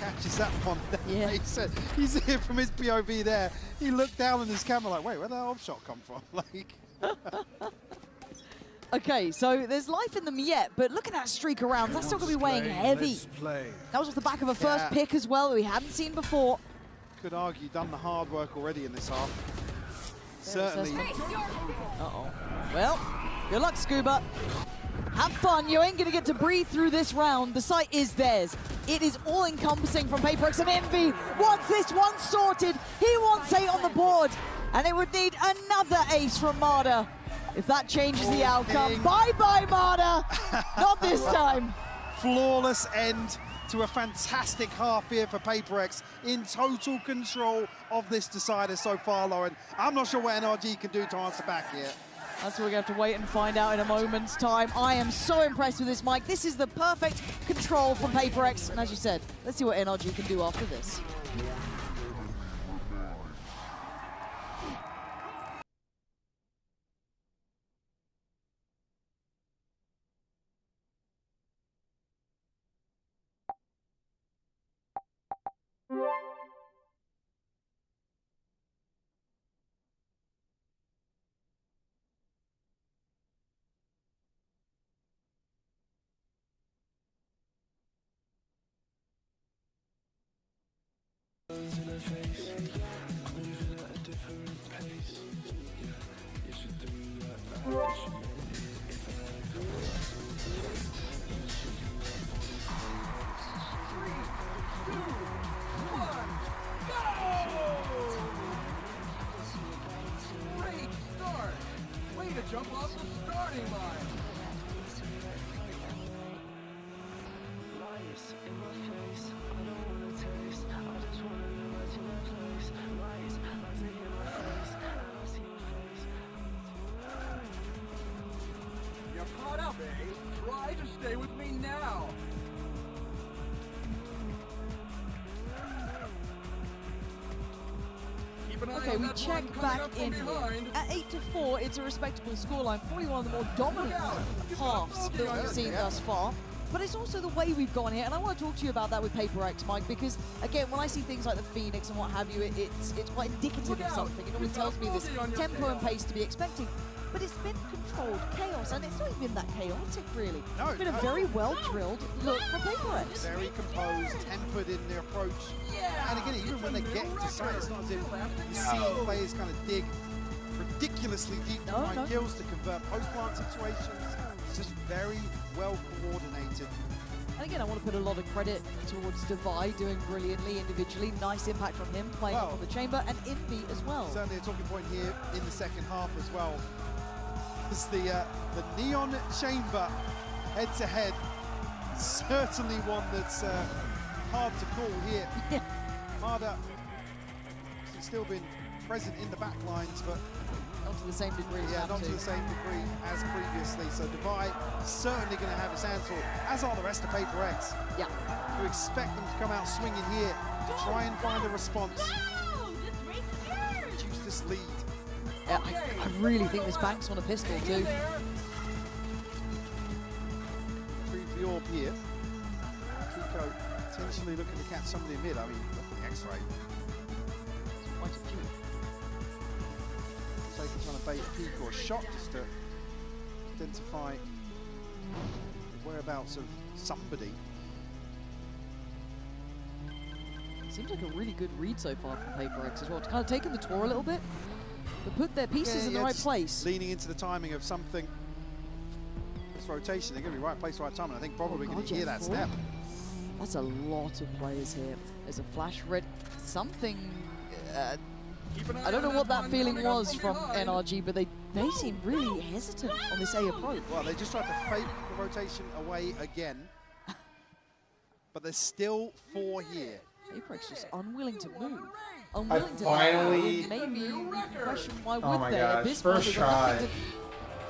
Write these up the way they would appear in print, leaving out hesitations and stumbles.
catches that one. Yeah. He said, he's here from his POV there. He looked down on his camera like, wait, where'd that off shot come from? Like. Okay, so there's life in them yet, but look at that streak around. That's still going to be weighing heavy. That was off the back of a first pick as well that we hadn't seen before. Could argue done the hard work already in this half. Certainly. Uh-oh. Well, good luck, Scuba. Have fun. You ain't going to get to breathe through this round. The site is theirs. It is all-encompassing from Paperex, and Envy wants this one sorted. He wants 8 on the board, and it would need another ace from Marder. If that changes the outcome, bye-bye, Marder. Not this time. Flawless end to a fantastic half here for Paperex, in total control of this decider so far, Lauren. I'm not sure what NRG can do to answer back here. That's what we're going to have to wait and find out in a moment's time. I am so impressed with this, Mike. This is the perfect control from Paperex. And as you said, let's see what NRG can do after this. Jump off the starting line. Lies in my face, I don't wanna taste. I just wanna go back to that place. Lies in my face, I don't see your face. You're caught up, eh? Try to stay with me now. Okay, we check back in here. At 8-4, it's a respectable scoreline. Probably one of the more dominant halves that we've seen thus far. But it's also the way we've gone here, and I want to talk to you about that with Paperex, Mike, because, again, when I see things like the Phoenix and what have you, it's quite indicative of something. It always tells me this tempo and pace to be expecting. But it's been controlled chaos, and it's not even that chaotic, really. No, it's been a very well-drilled look for Paperex. Very composed, tempered in their approach. And again, even when they get into sight, it's not as if you see players kind of dig ridiculously deep to find kills to convert post-plant situations. It's just very well coordinated. And again, I want to put a lot of credit towards Divide doing brilliantly individually. Nice impact from him, playing up on the chamber, and Envy as well. Certainly a talking point here in the second half as well. It's the Neon Chamber head-to-head. Certainly one that's hard to call here. Marder has still been present in the back lines, but not to the same degree. Yeah, not to the same degree as previously. So Divide certainly going to have his hands full, as are the rest of Paperex. Yeah. We expect them to come out swinging here to try and find a response. Reduce this lead. Yeah, I really think this banks on a pistol too. Retrieve the orb here. Kiko potentially looking to catch somebody in mid. I mean, look at the X-ray. It's quite a few. Taking trying to bait a peek or a shot just to identify the whereabouts of somebody. Seems like a really good read so far from Paperex as well. It's kind of taken the tour a little bit, but put their pieces in the right place. Leaning into the timing of something. This rotation, they're going to be right place, right time, and I think probably going to hear that step. That's a lot of players here. There's a flash red, something. I don't know what that feeling was from NRG, but they seem really hesitant on this A approach. Well, they just tried to fake the rotation away again, but there's still 4 here. Paperex just unwilling to move. Unwilling to finally... Maybe you question why would oh my they? gosh, first try.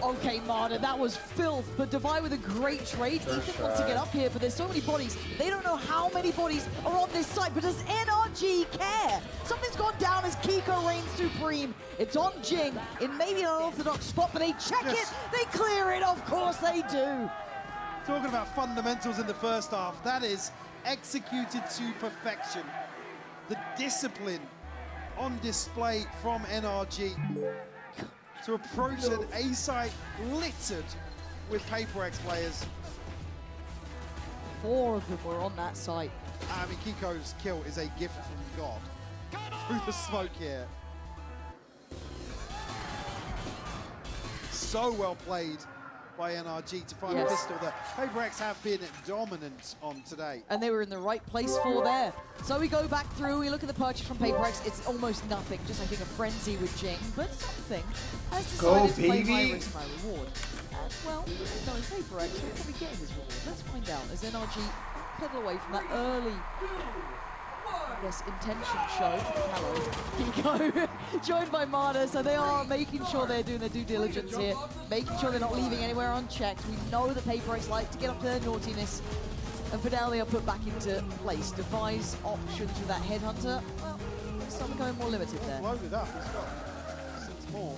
Okay, Marder, that was filth, but Divide with a great trade. Ethan wants to get up here, but there's so many bodies. They don't know how many bodies are on this site, but does NRG care? Something's gone down as Kiko reigns supreme. It's on Jing in maybe an unorthodox spot, but they check it, they clear it, of course they do. Talking about fundamentals in the first half, that is executed to perfection. The discipline on display from NRG to approach an A site littered with Paper X players. 4 of them were on that site. I mean, Kiko's kill is a gift from God through the smoke here. So well played by NRG to find a pistol that Paper X have been dominant on today. And they were in the right place for there. So we go back through, we look at the purchase from Paper X. It's almost nothing, just I think a frenzy with Jing, but something has decided to play my risk, my reward. And well, knowing Paper X, he'll probably get his reward. Let's find out as NRG pedal away from that early, I guess, intention show. Hello, Kiko, joined by Marta. So they are making sure they're doing their due diligence here, making sure they're not leaving anywhere unchecked. We know that Paper X like to get up to their naughtiness, and for now they are put back into place. Devise options with that headhunter. Well, some becoming more limited there. Loaded up, he's got 6 more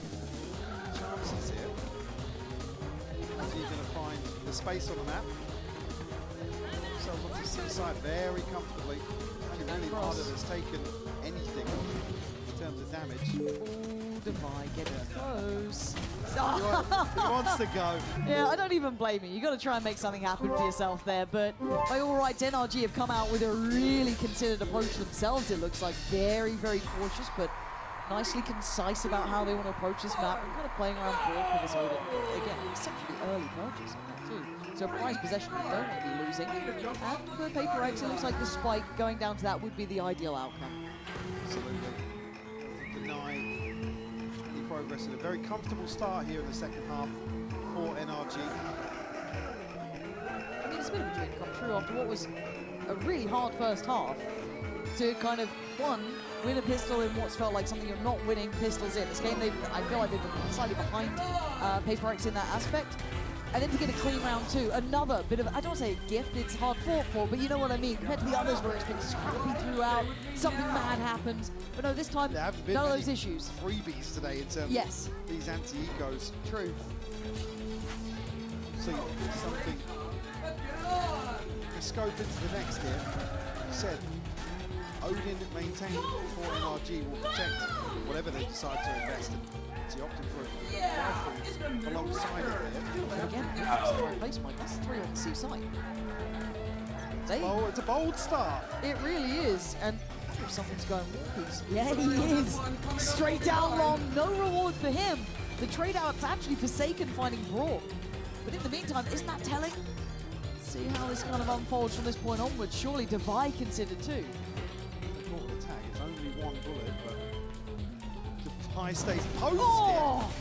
chances here. Is he going to find the space on the map? Themselves onto C-side very comfortably. Really harder that's taken anything in terms of damage. Oh, Divide getting close. He wants to go. Yeah, I don't even blame you. You got to try and make something happen for yourself there. But by all rights, NRG have come out with a really considered approach themselves. It looks like very, very cautious, but nicely concise about how they want to approach this map. And kind of playing around board for this order. Again, exceptionally early purchase on that too. So prize possession we don't want to be losing. And for Paper X, it looks like the spike going down to that would be the ideal outcome. Absolutely. Deny any progress in a very comfortable start here in the second half for NRG. I mean, it's a bit of a dream come true after what was a really hard first half to kind of, one, win a pistol in what's felt like something you're not winning pistols in. This game, I feel like they've been slightly behind Paper X in that aspect. And then to get a clean round 2, another bit of, I don't want to say a gift, it's hard fought for, but you know what I mean, compared to the others where it's been scrappy throughout, something bad happens. But no, this time, There haven't been none of many those issues. freebies today in terms of these anti-ecos. True. See something to scope into the next here. You said Odin maintained for NRG will protect whatever they decide to invest in. He opted for rifles alongside it there. Again, that's the right place, Mike. That's 3 on the C side. Oh, it's a bold start. It really is, and if something's going wrong, yeah, he is. Straight down long, no reward for him. The trade out's actually Forsaken finding Brawl. But in the meantime, isn't that telling? See how this kind of unfolds from this point onwards. Surely Divide considered too. Caught the tag. It's only 1 bullet, but Divide stays posted. Oh!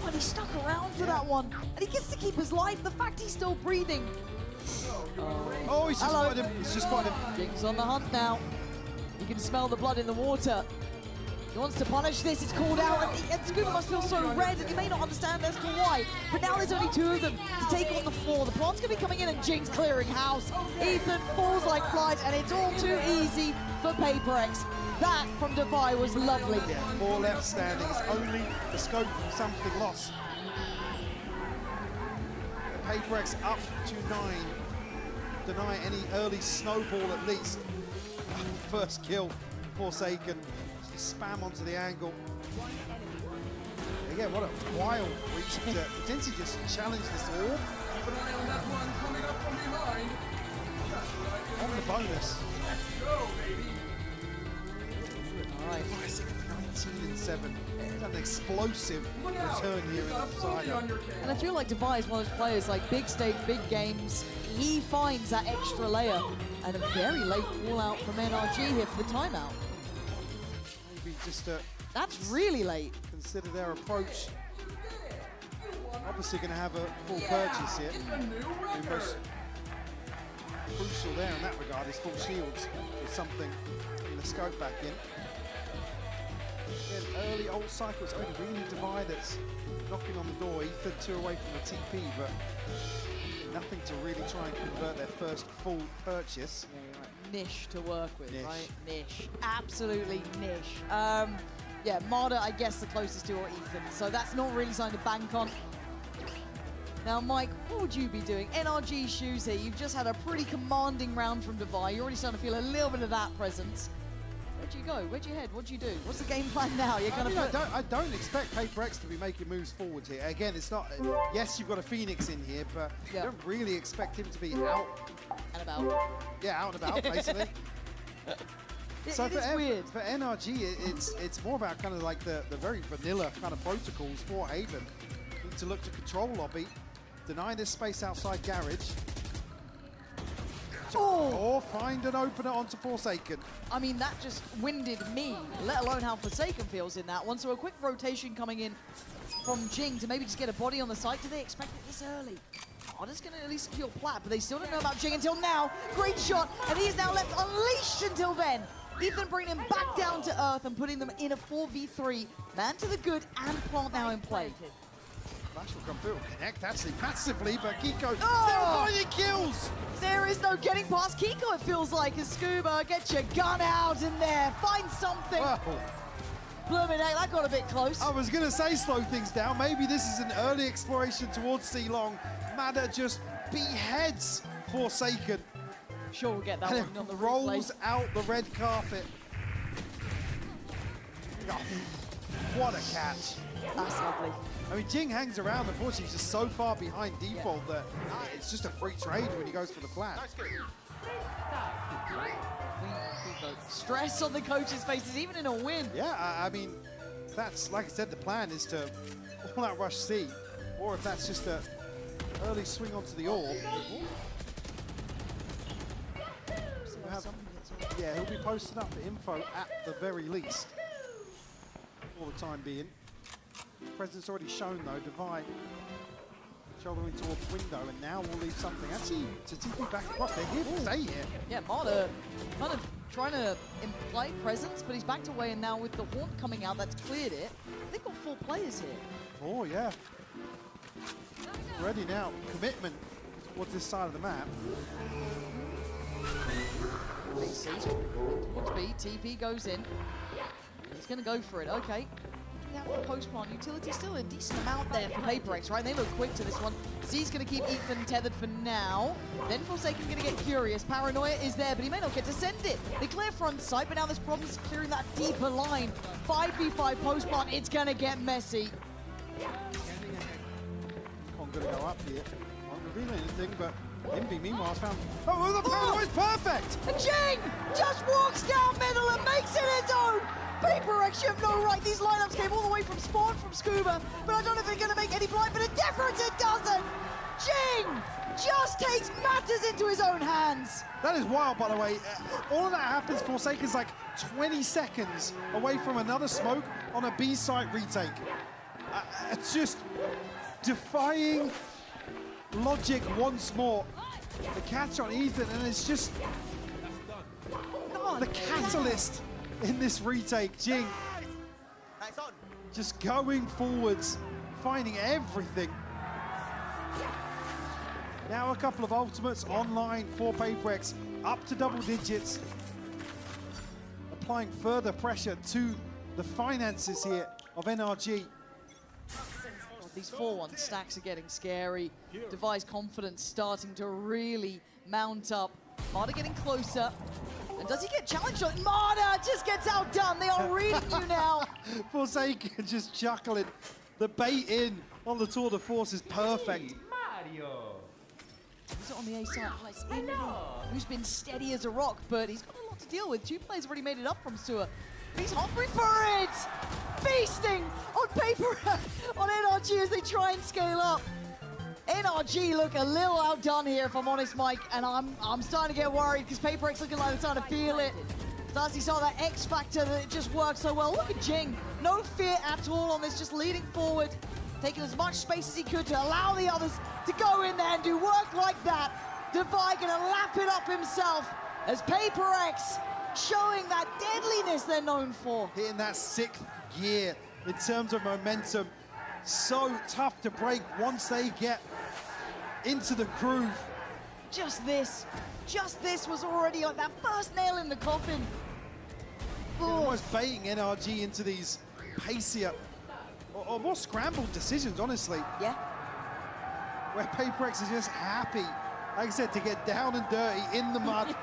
God, he stuck around for that one. And he gets to keep his life. The fact he's still breathing. Oh, he's just spotted him. He's just spotted him. Jing's on the hunt now. You can smell the blood in the water. He wants to punish this, it's called out, and Scuba must feel so red, and you may not understand as to why, but now there's only 2 of them to take on the 4. The plant's going to be coming in, and Jing's clearing house. Ethan falls like flies, and it's all too easy for Paper X. That from Defy was lovely. Yeah, 4 left standing. It's only the scope from something lost. Paper X up to 9. Deny any early snowball at least. First kill, Forsaken. Spam onto the angle. Again, what a wild reach to potentially just challenge this orb. Keep an eye on that one coming up from behind. On the bonus. Let's go, baby. All right. 19 and 7. It's an explosive return here in the side. And I feel like Defy is one of those players, like big stage, big games, he finds that extra layer, and a very late call out from NRG here for the timeout. Maybe just That's really late. consider their approach. Obviously going to have a full purchase here. The most crucial there in that regard is full shields with something in the scope back in. Again, early old cycle, it's only really Divide that's knocking on the door. Ethan 2 away from the TP, but nothing to really try and convert their first full purchase. Yeah, you're right. Niche to work with, Niche. right? Niche. Absolutely niche. Yeah, Marta, I guess, the closest to, or Ethan. So that's not really something to bank on. Now, Mike, what would you be doing? NRG shoes here. You've just had a pretty commanding round from Devi. You're already starting to feel a little bit of that presence. Where'd you go? Where'd you head? What'd you do? What's the game plan now? You're going to I don't expect Paper X to be making moves forward here. Again, it's not... Yes, you've got a Phoenix in here, but you don't really expect him to be out... And about. Yeah, out and about, basically. So it is weird. For NRG, it's more about kind of like the very vanilla kind of protocols for Haven. Need to look to control lobby, deny this space outside garage, or find an opener onto Forsaken. I mean, that just winded me, let alone how Forsaken feels in that one. So a quick rotation coming in from Jing to maybe just get a body on the site. Do they expect it this early? Oh, that's going to at least secure Plat, but they still don't know about Jing until now. Great shot, and he is now left unleashed until then. Ethan bringing him back down to earth and putting them in a 4v3. Man to the good and Plant now in play. Flash will come through, connect actually massively, but Kiko still finding kills. There is no getting past Kiko, it feels like. As Scuba, get your gun out in there, find something. Wow. Blooming heck, that got a bit close. I was going to say slow things down. Maybe this is an early exploration towards C-Long. Madder just beheads Forsaken. Sure, we'll get that And one on the rolls replay. out the red carpet. Oh, what a catch. That's lovely. I mean, Jing hangs around. Unfortunately, he's just so far behind default that it's just a free trade when he goes for the flat. Stress on the coaches' faces, even in a win. Yeah, I mean, that's, like I said, the plan is to all-out rush C, or if that's just a early swing onto the orb. Yeah, he'll be posting up the info at the very least for the time being. Presence already shown though, Divide shouldering towards the window, and now we'll leave something actually to TP back across. They're here to stay here. Yeah, Marta kind of trying to imply presence, but he's backed away, and now with the Haunt coming out, that's cleared it. They've got 4 players here. Oh, yeah. Ready now. Commitment towards this side of the map. BC towards B, TP goes in. He's going to go for it, okay. Yeah, for post-plant utility, still a decent amount there for Paper X, right? They look quick to this one. Z's going to keep Ethan tethered for now. Then Forsaken going to get curious. Paranoia is there, but he may not get to send it. They clear front side, but now there's problems securing that deeper line. 5v5 post-plant, it's going to get messy. I'm going to go up here. Won't reveal anything, but Envy meanwhile has found... Oh, the Paranoia's perfect! And Jing just walks down middle and makes it his own! Paper X, you have no right. These lineups came all the way from Spawn, from Scuba, but I don't know if they're going to make any blind, but a difference it doesn't! Jing just takes matters into his own hands. That is wild, by the way. All of that happens, Forsaken's like 20 seconds away from another smoke on a B-site retake. It's just defying logic once more. The catch on Ethan, and it's just the catalyst in this retake. Jing just going forwards, finding everything. Now a couple of ultimates online for Paper X, up to double digits, applying further pressure to the finances here of NRG. These 4-1 stacks are getting scary. Devi's confidence starting to really mount up. Marta getting closer. And does he get challenged? Marta just gets outdone. They are reading you now. Forsaken just chuckling. The bait in on the tour de force is perfect. Mario. He's on the A side. It's Envy, who's been steady as a rock, but he's got a lot to deal with. 2 players already made it up from Sewer. He's hungry for it! Feasting on Paper on NRG as they try and scale up. NRG look a little outdone here, if I'm honest, Mike, and I'm starting to get worried because Paper X looking like they're starting to feel it. Darcy saw that X factor that it just works so well. Look at Jing, no fear at all on this, just leading forward, taking as much space as he could to allow the others to go in there and do work like that. Devi gonna lap it up himself as Paper X showing that deadliness they're known for. Hitting that 6th gear in terms of momentum. So tough to break once they get into the groove. Just this was already like that first nail in the coffin. Almost baiting NRG into these pacier or more scrambled decisions, honestly. Yeah. where Paper X is just happy, like I said, to get down and dirty in the mud.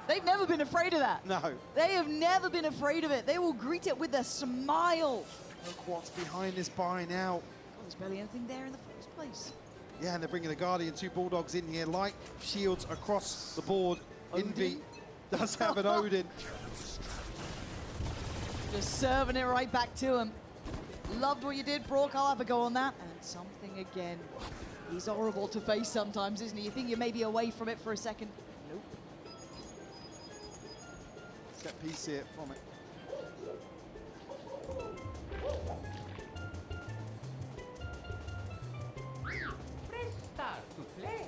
They've never been afraid of that. No. They have never been afraid of it. They will greet it with a smile. Look what's behind this buy now. Oh, there's barely anything there in the first place. Yeah, and they're bringing the Guardian, 2 Bulldogs in here, light shields across the board. Envy does have an Odin. Just serving it right back to him. Loved what you did, Brock. I'll have a go on that. And something again. He's horrible to face sometimes, isn't he? You think you're maybe away from it for a second. Nope. Set piece here from it. Press start to play.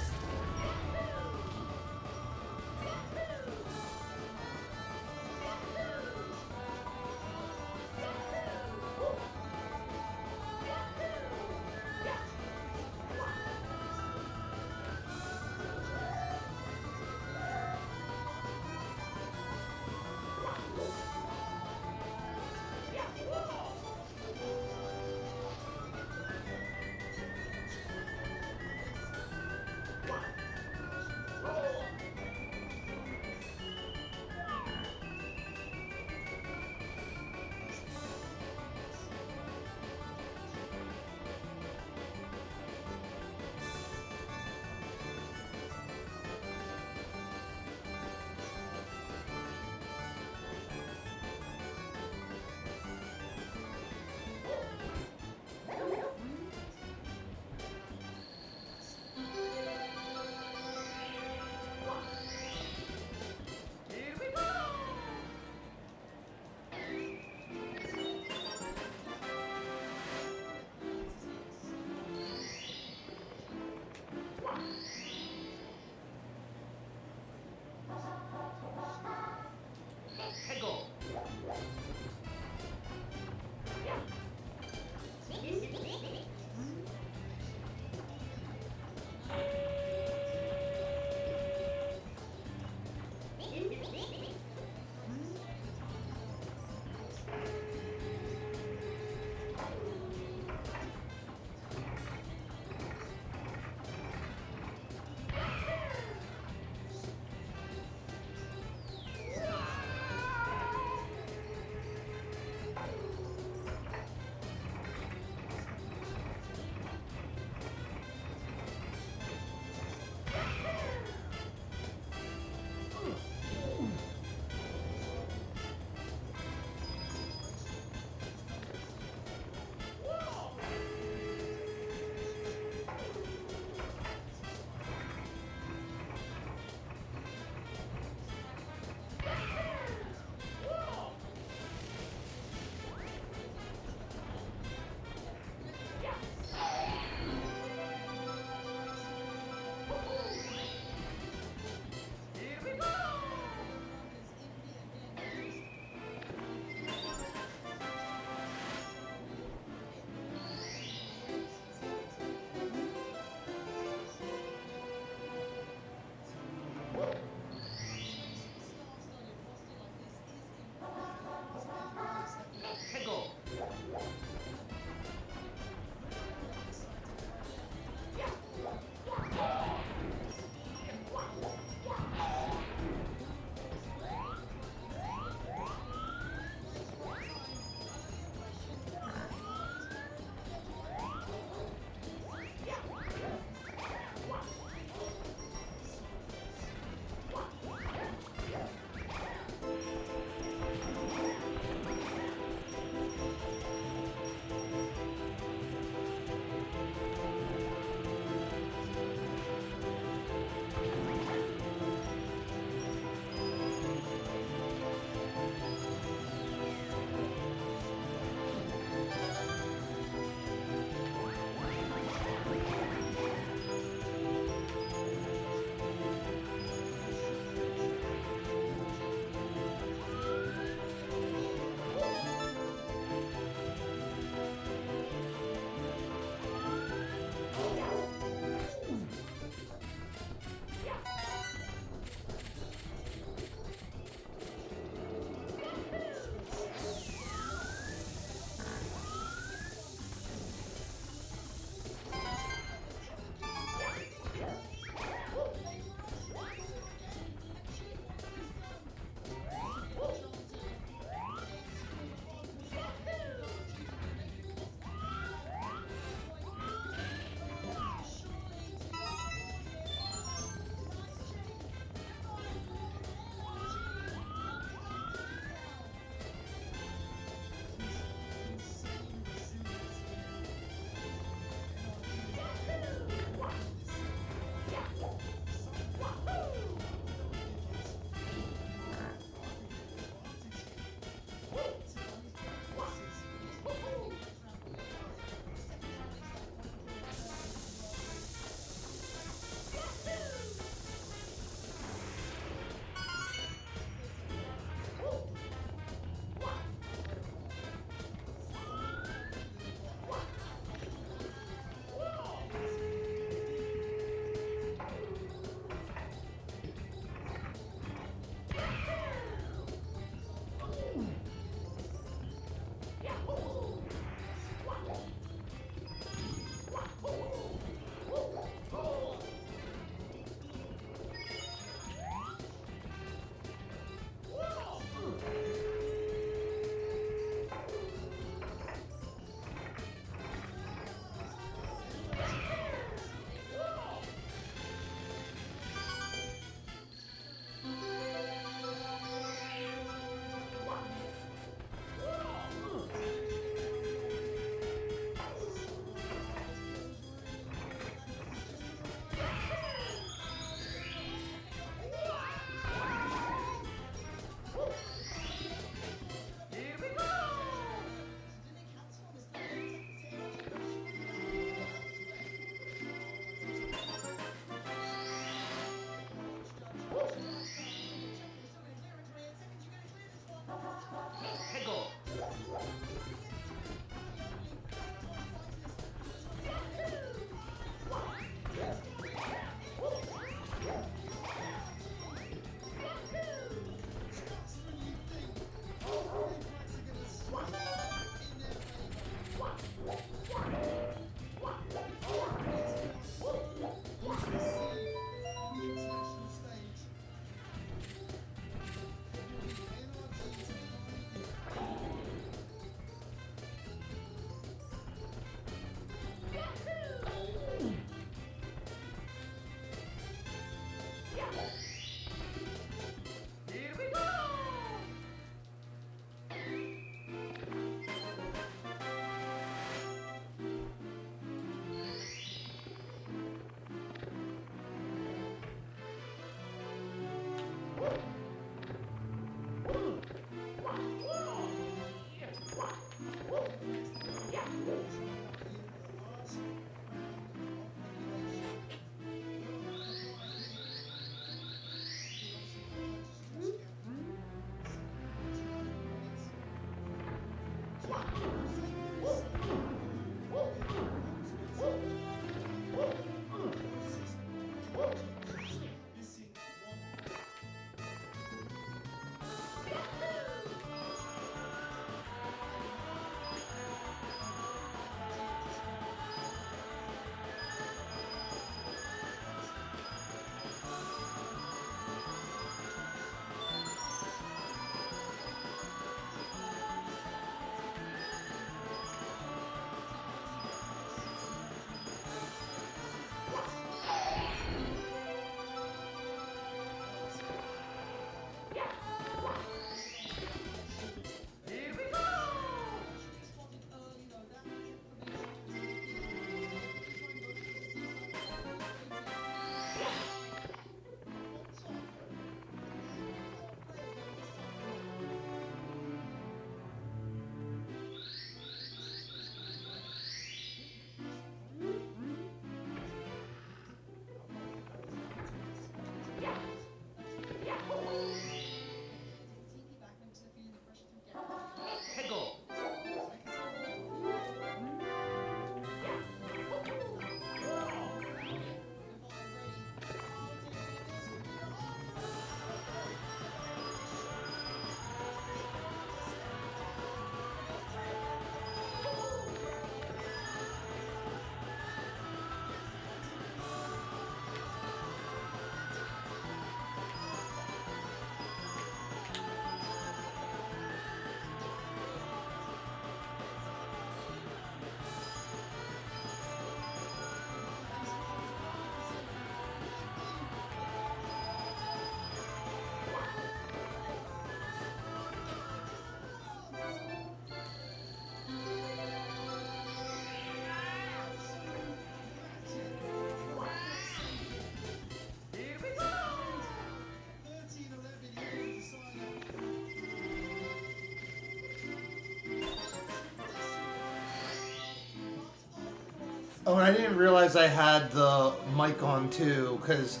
Oh, and I didn't realize I had the mic on too, because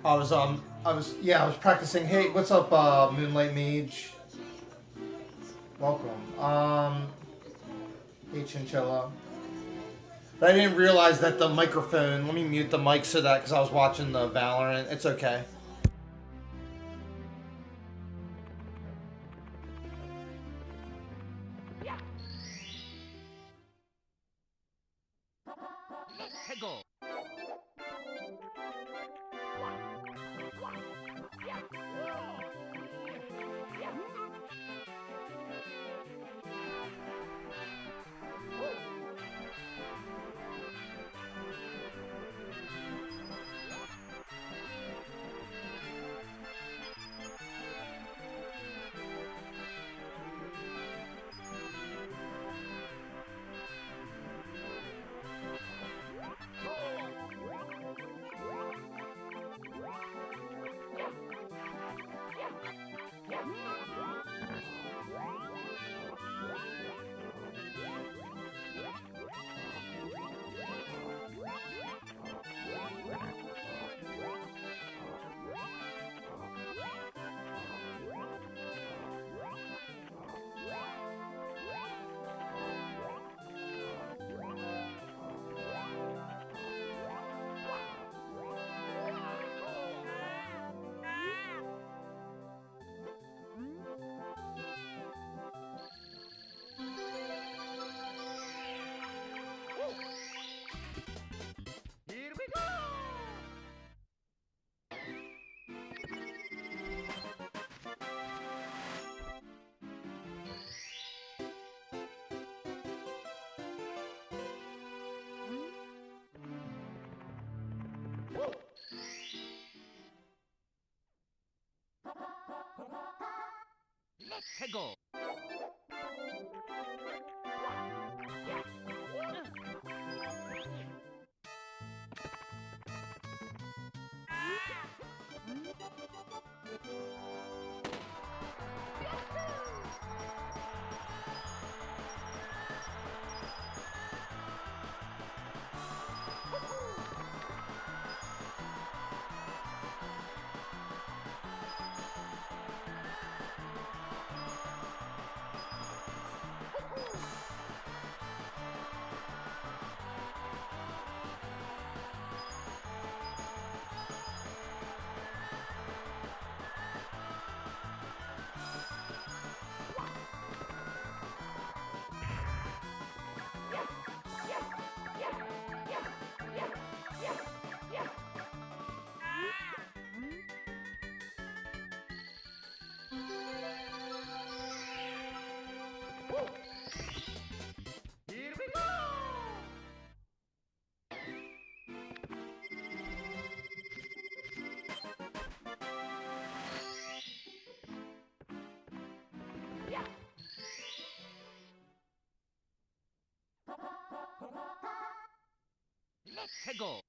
I was practicing. Hey, what's up, Moonlight Mage? Welcome. Hey, Chinchilla. But I didn't realize that the microphone. Let me mute the mic so that because I was watching the Valorant. It's okay. Let's go. Here we go! Let's go! Let's go!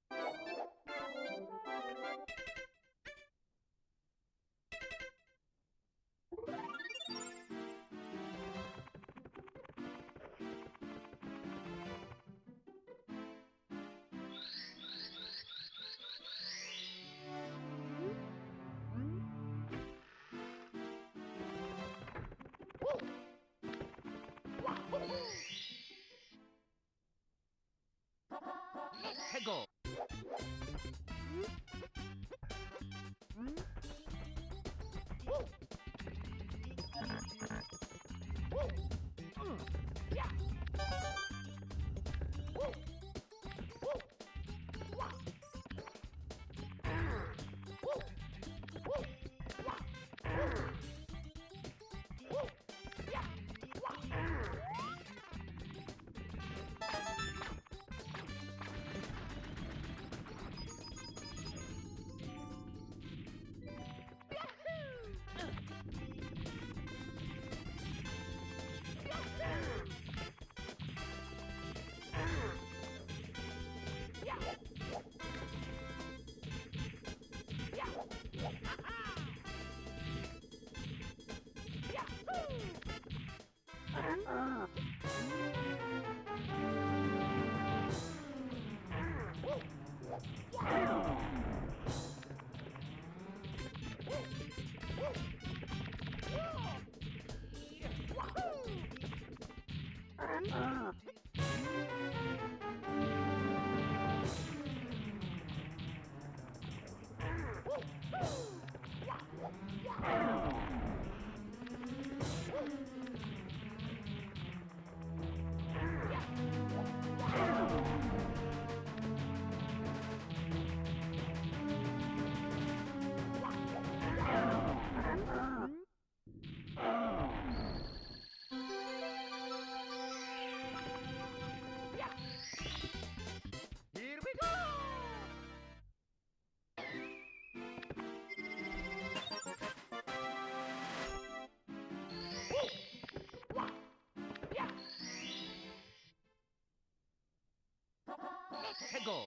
Let's go.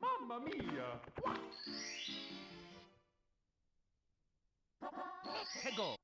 Mamma mia! Let's go.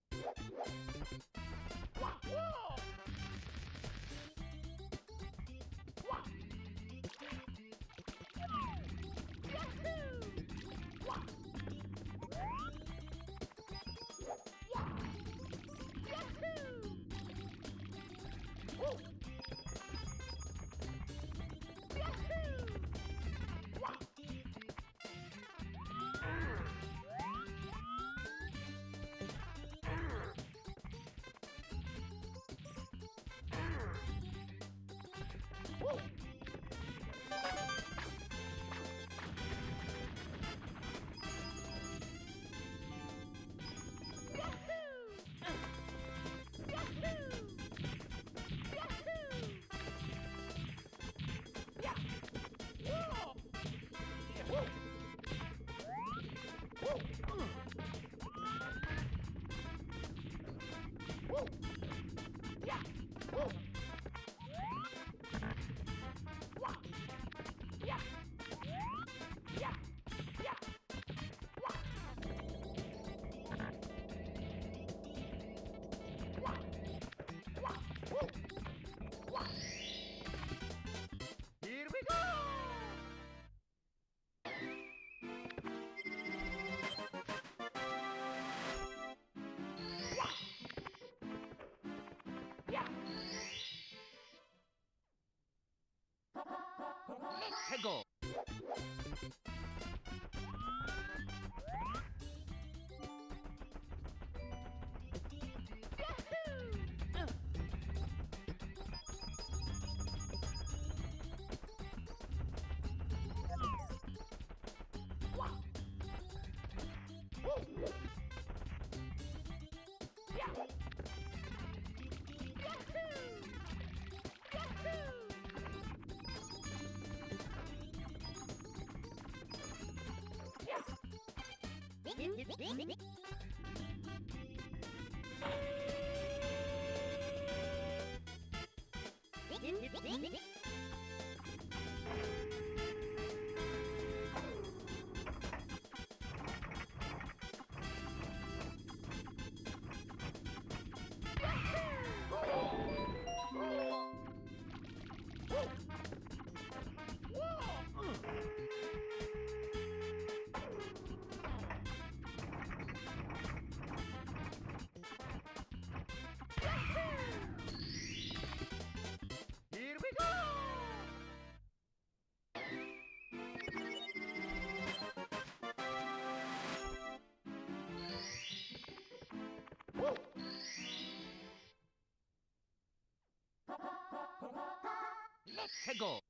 Here we go. Let's go. Here we go. Let's go.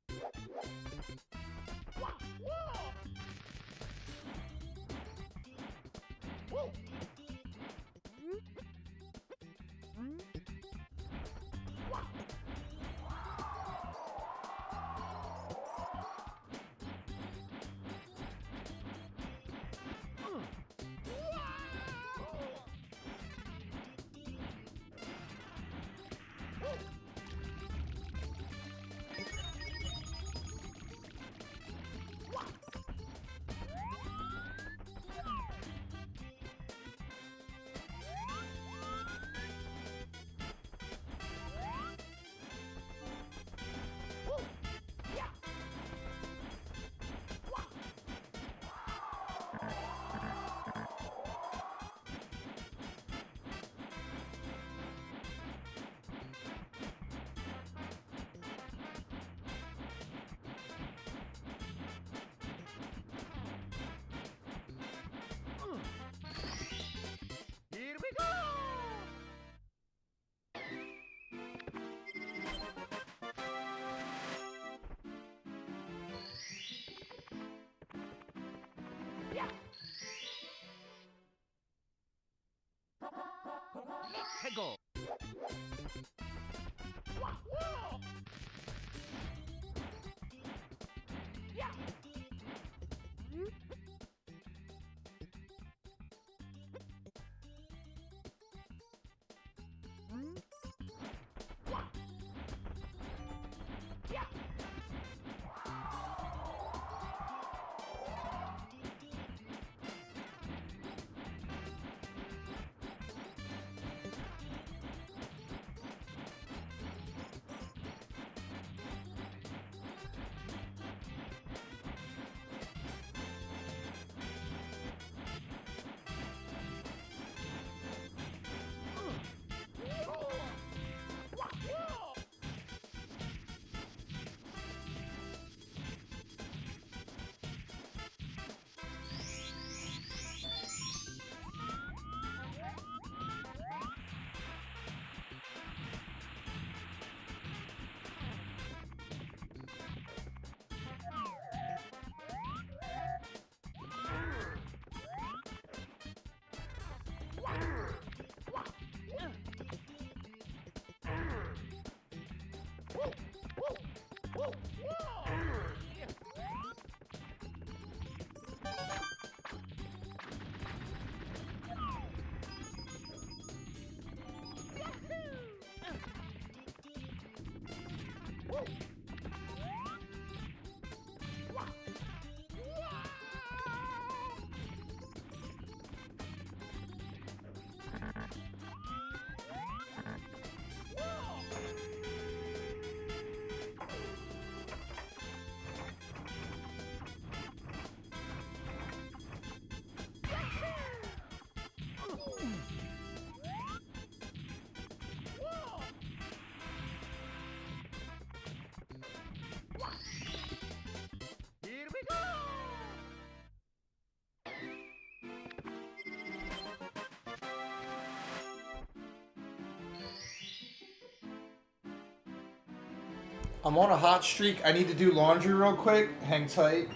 Here we go! I'm on a hot streak. I need to do laundry real quick. Hang tight.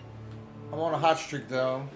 I'm on a hot streak though.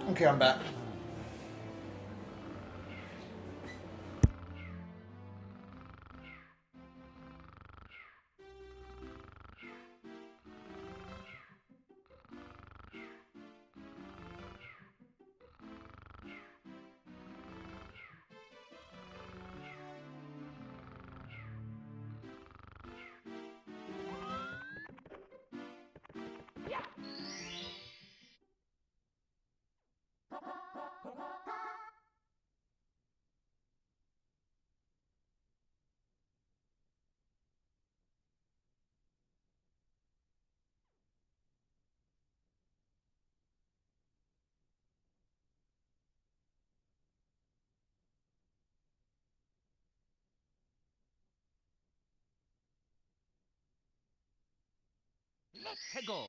Okay, I'm back. Let's go.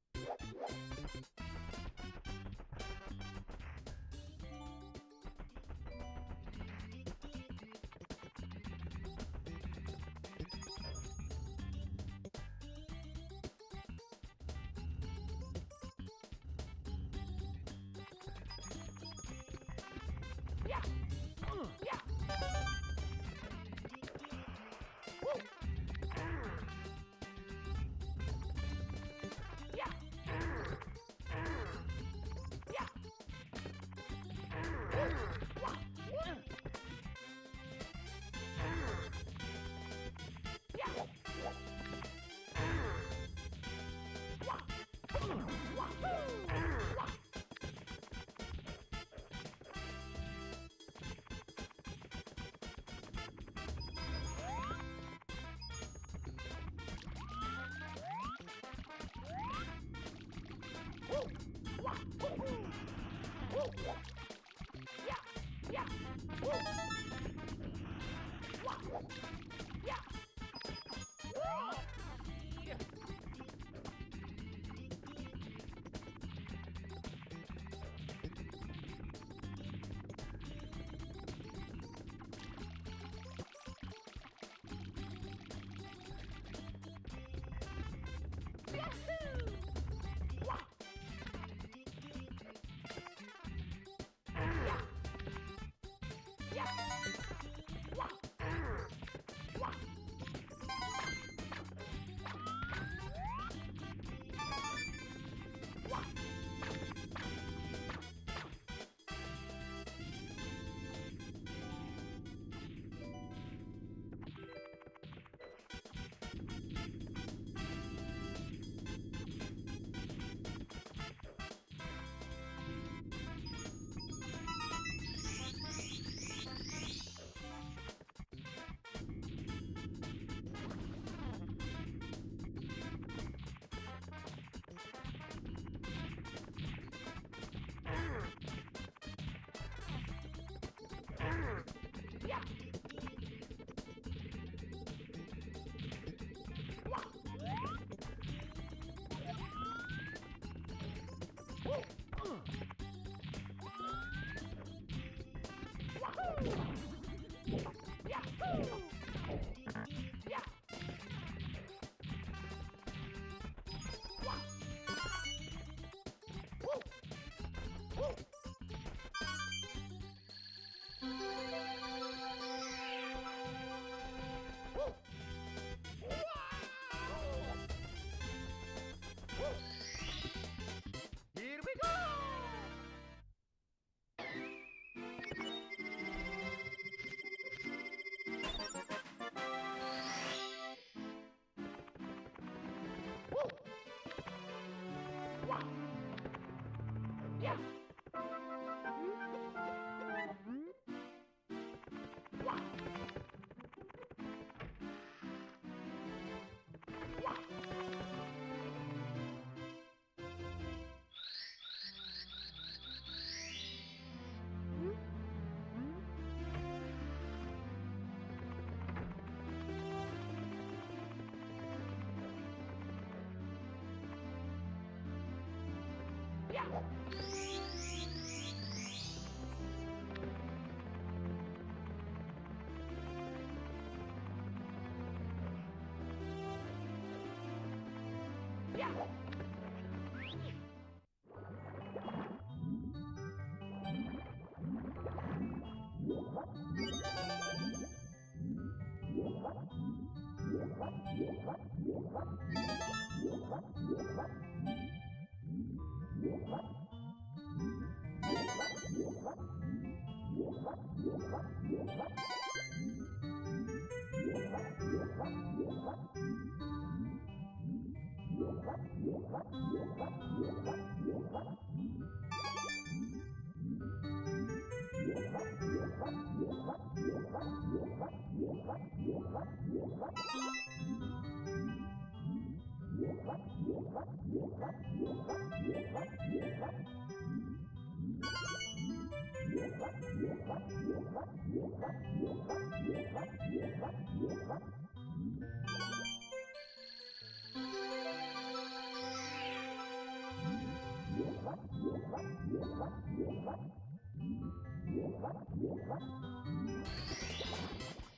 Here we go.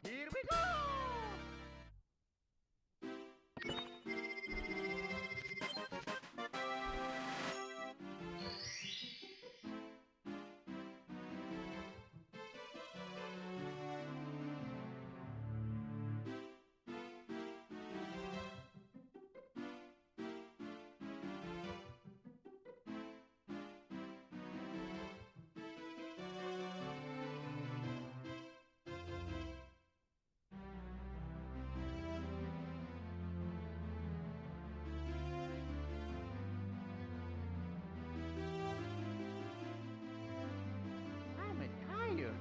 Here we go! I'm tired.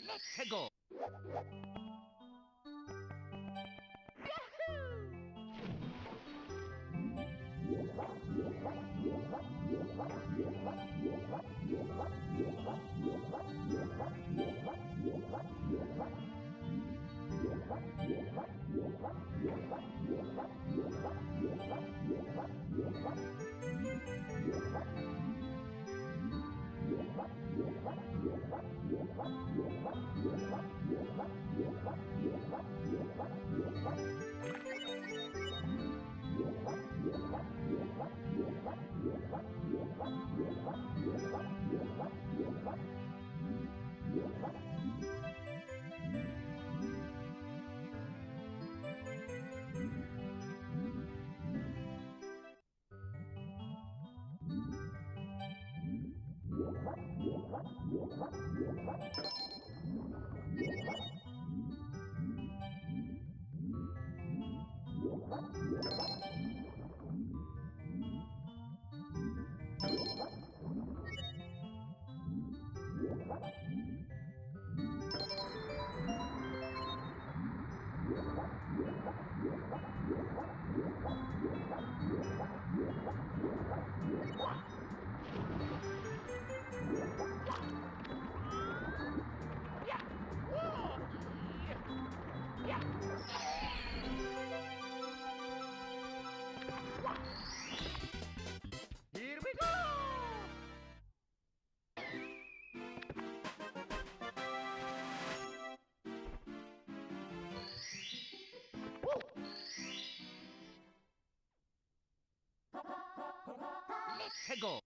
Let's go! Here we go! Let's go!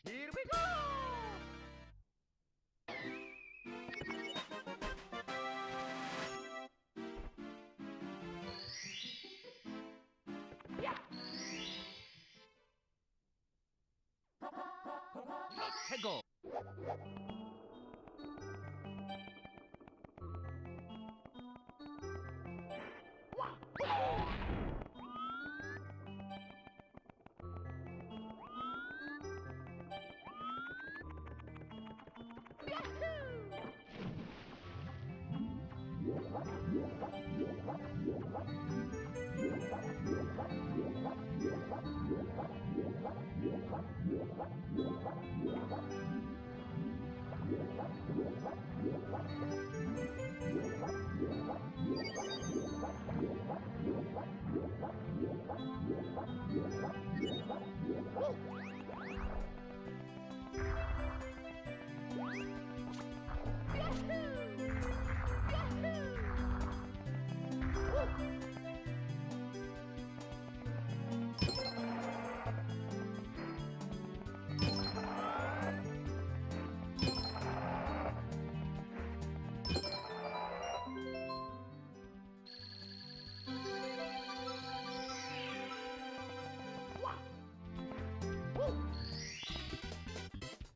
Here we go! Yeah! Let's go!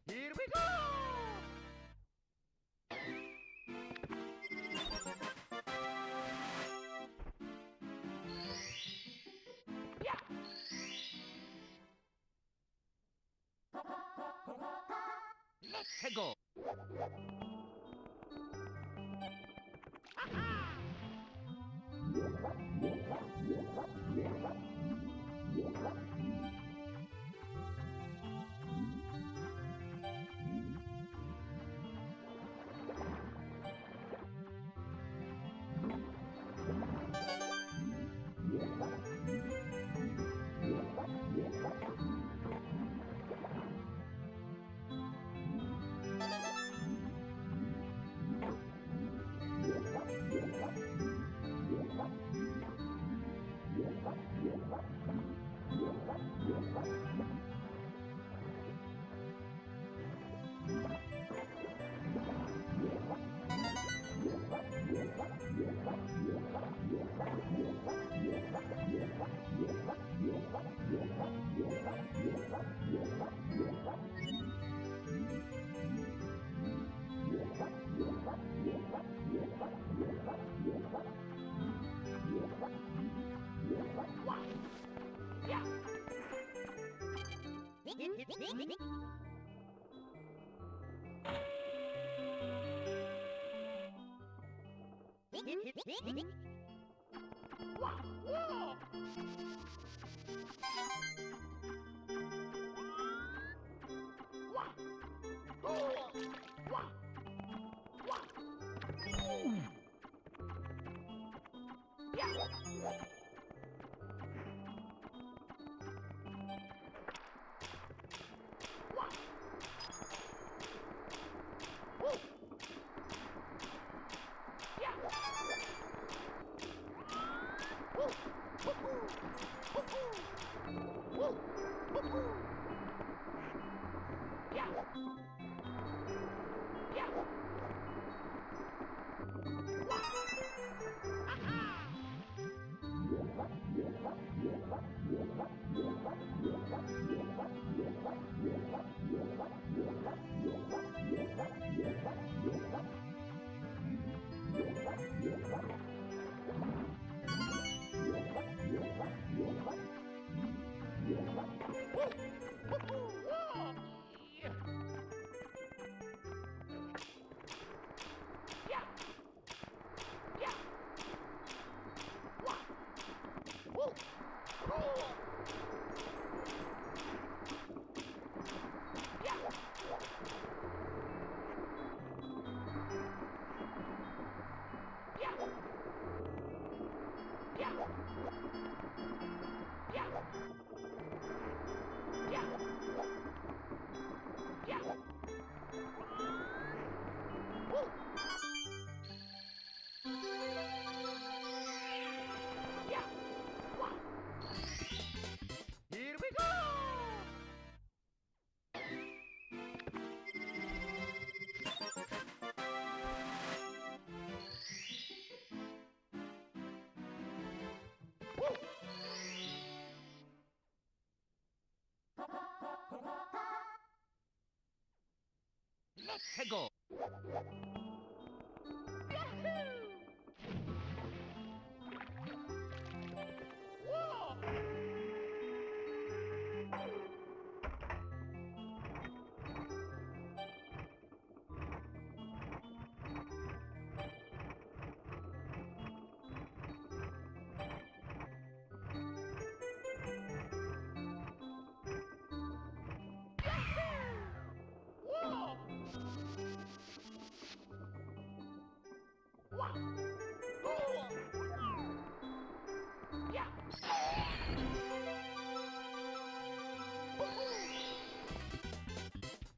Here we go! Yeah! Let's go! Here we go! Let's go!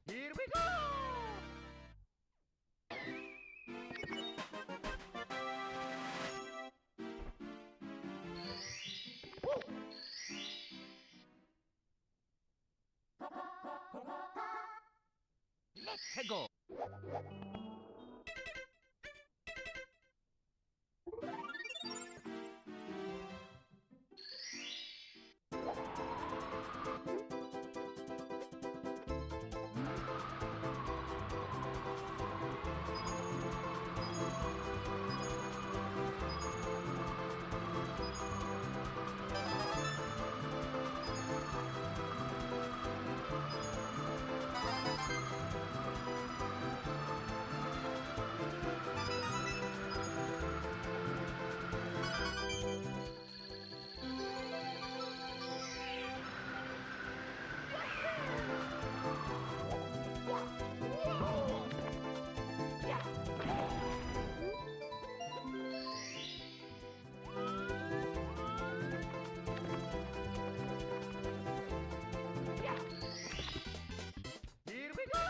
Here we go! Let's go! Here we go!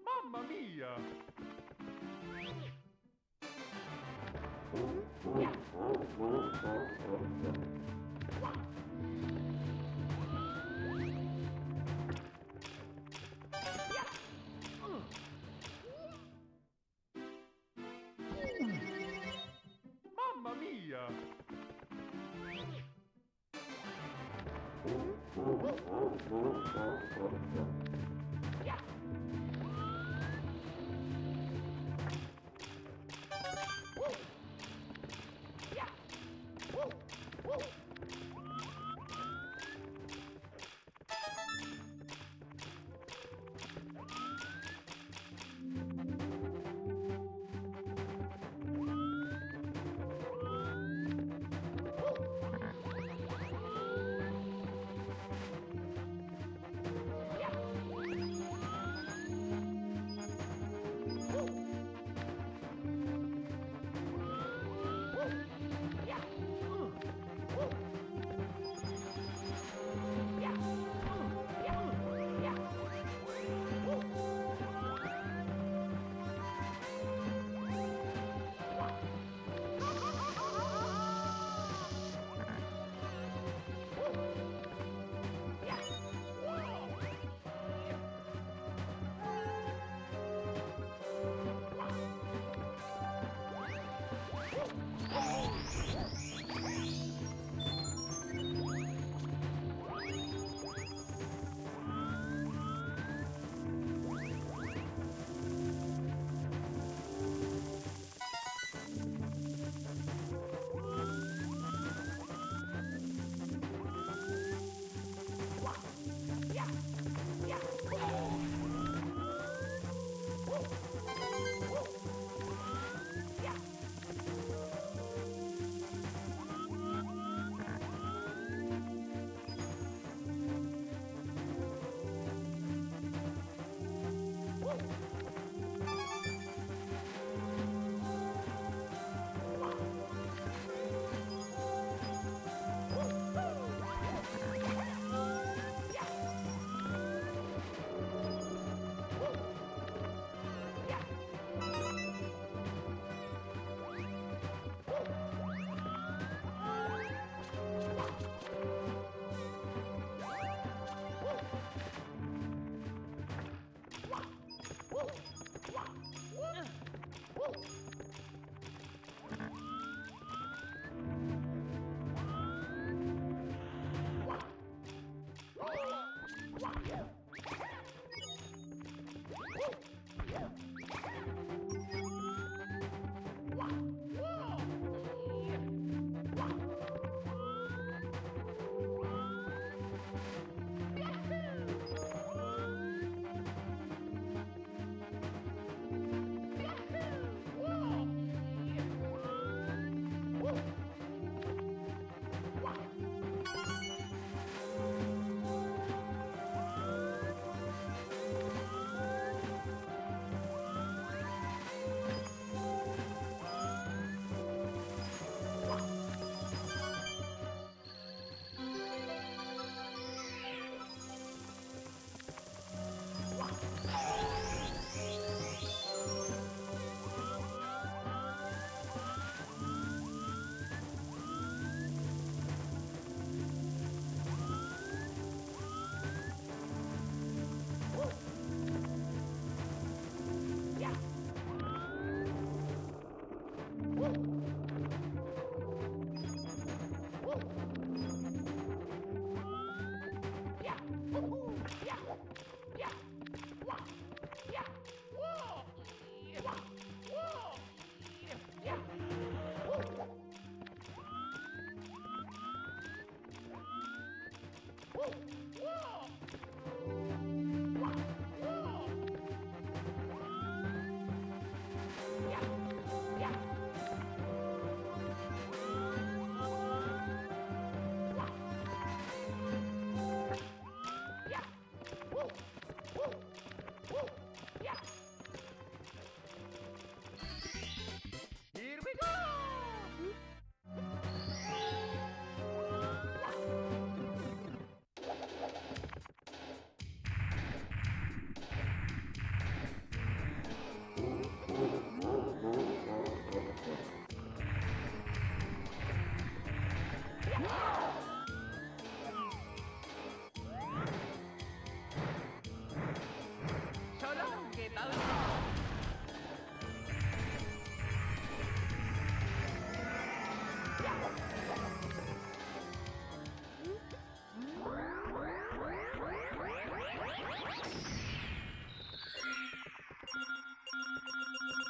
Mamma mia! Mamma mia!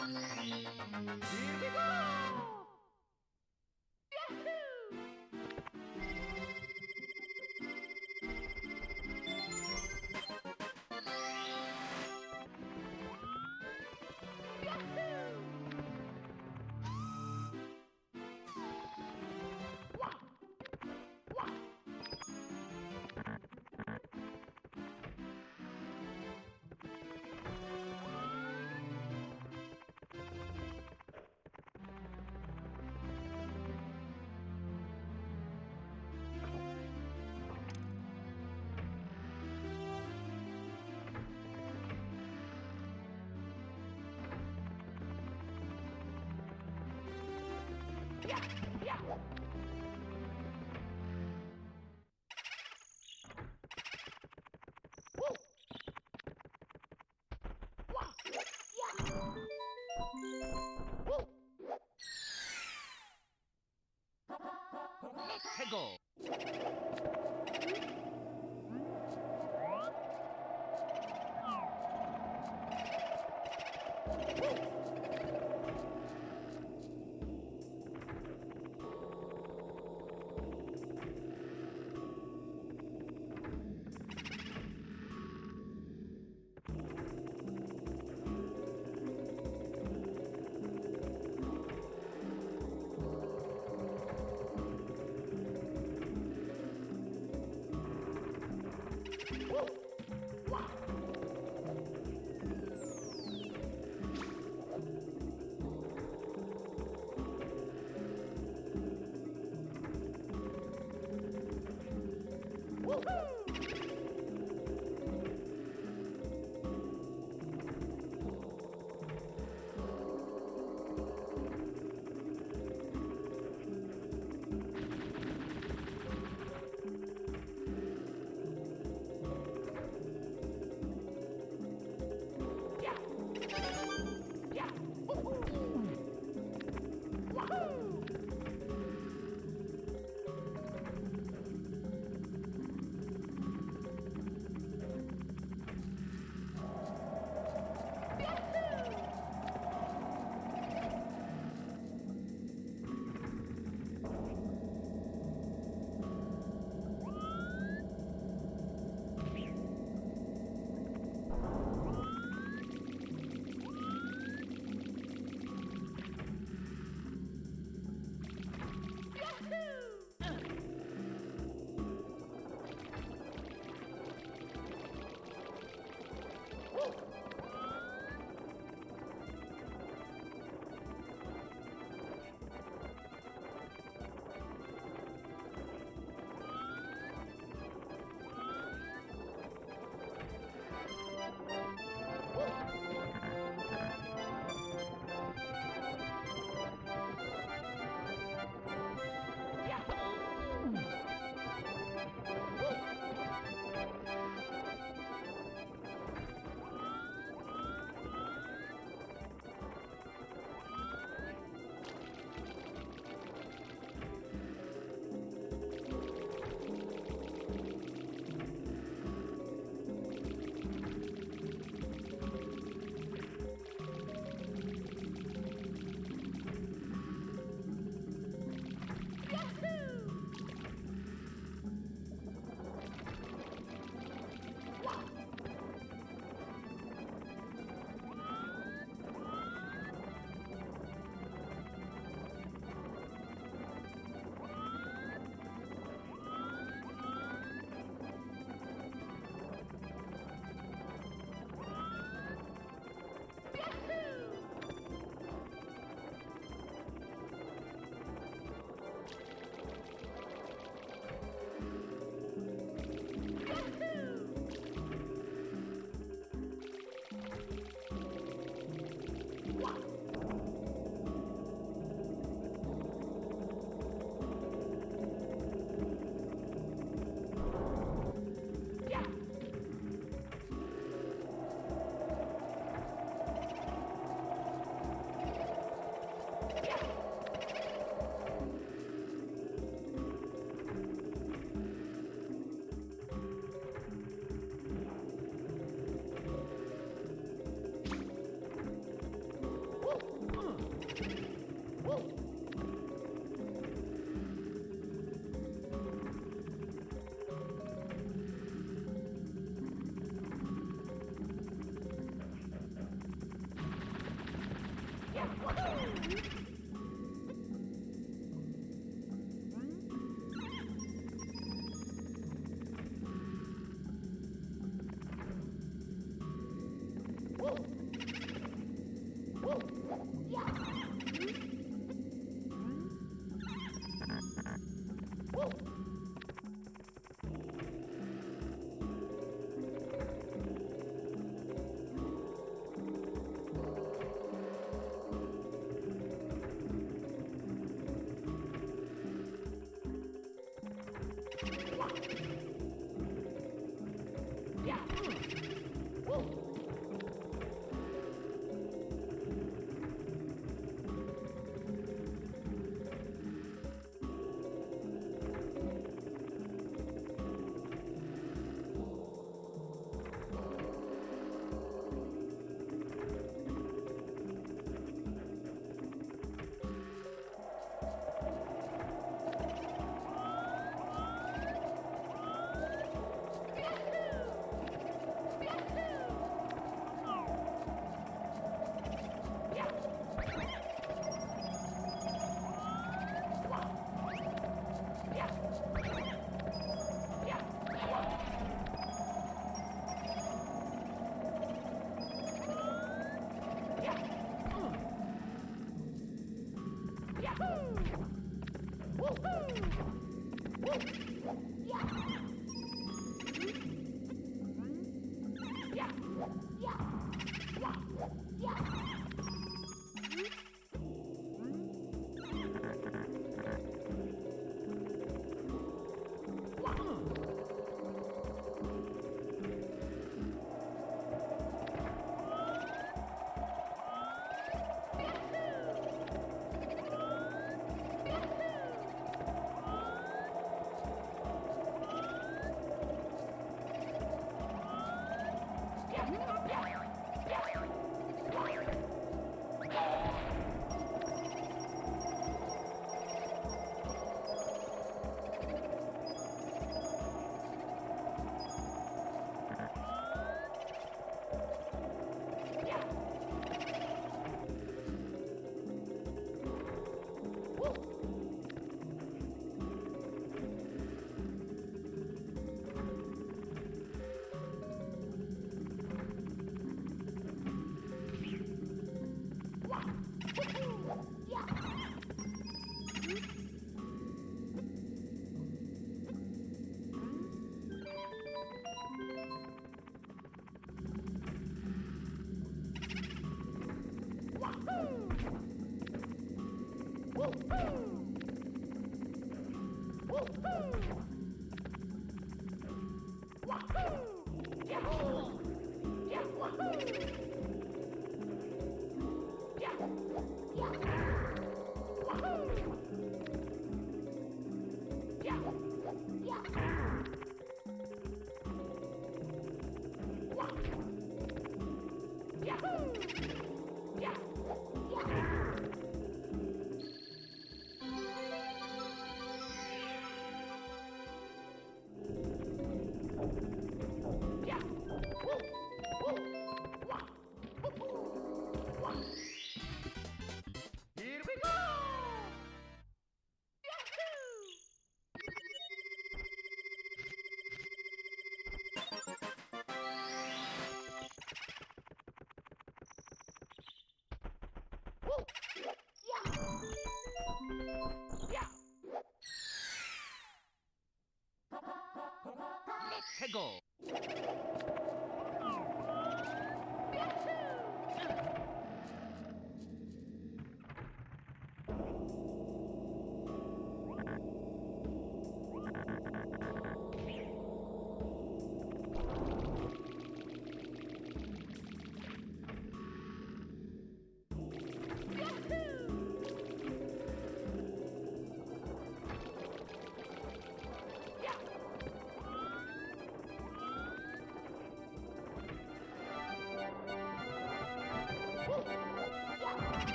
Here we go! Yahoo!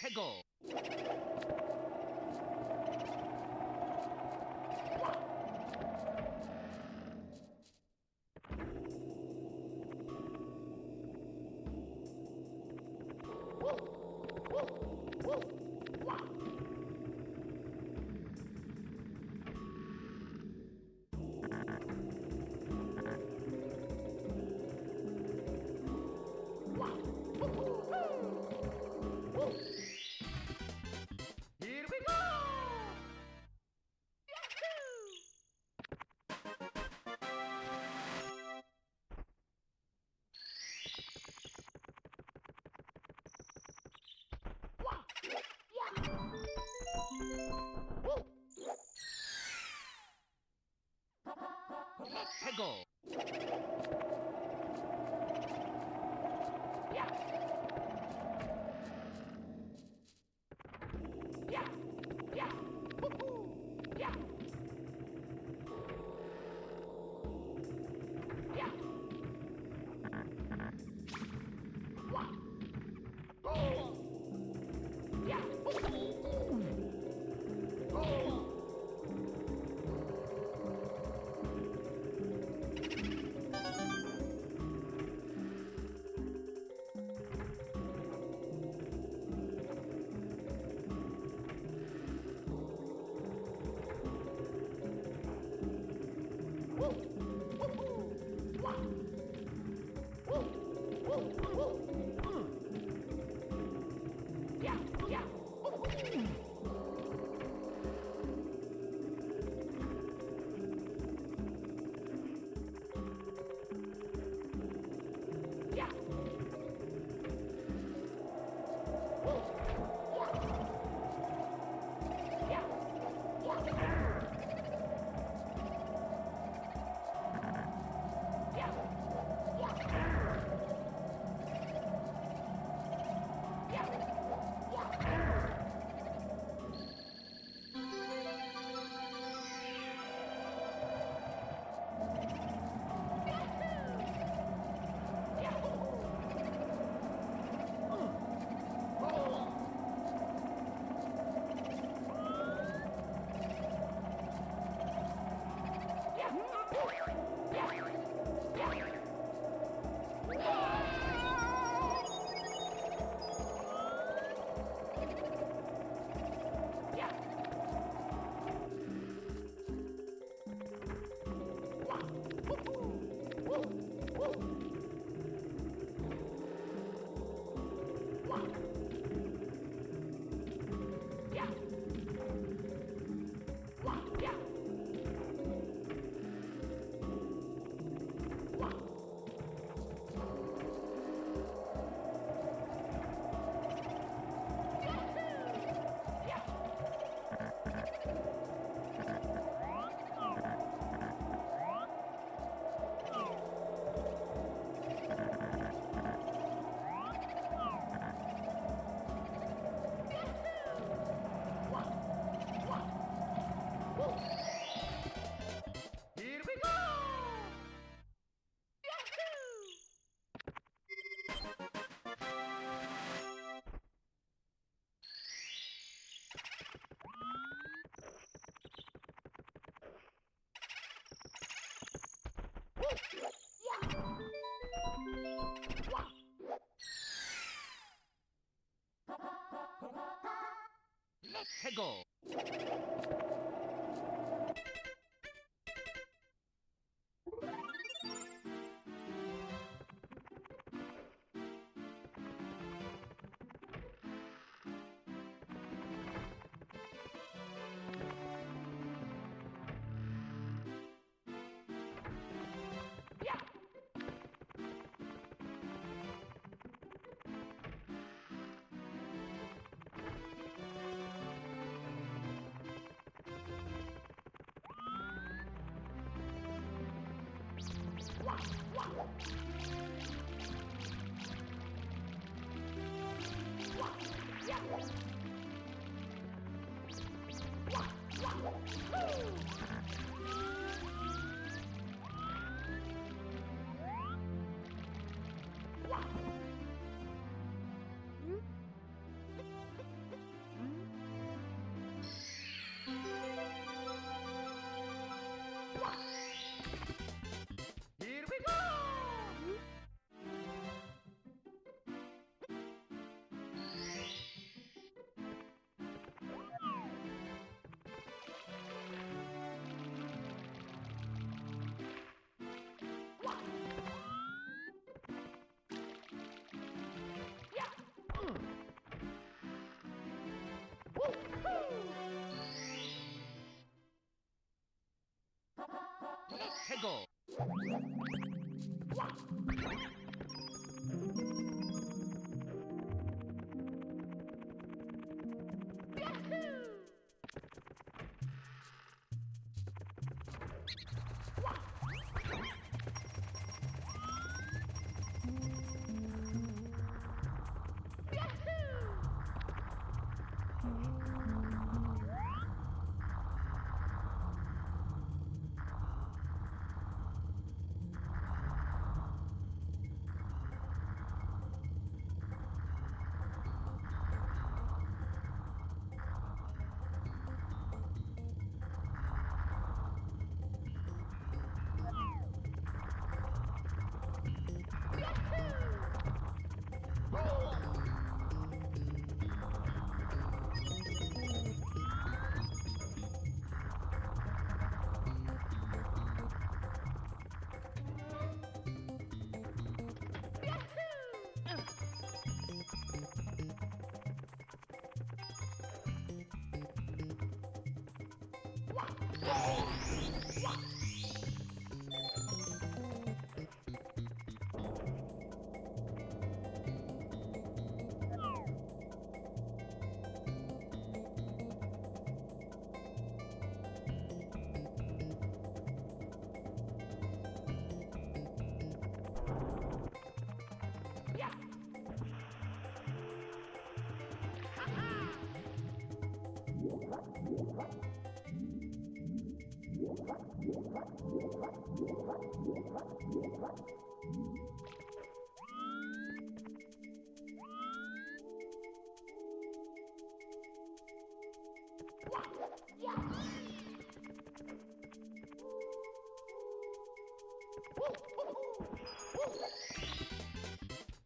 Let's go. Here we go! Let's go. Here we go! Let's go. Yeah. 해고.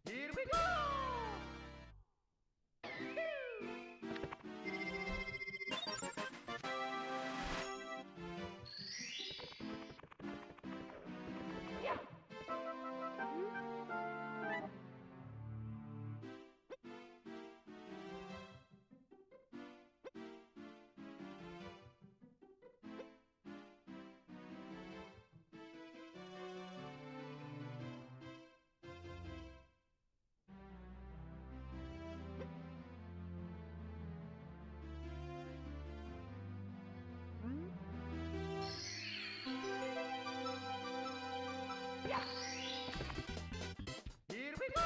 Here we go! Here we go!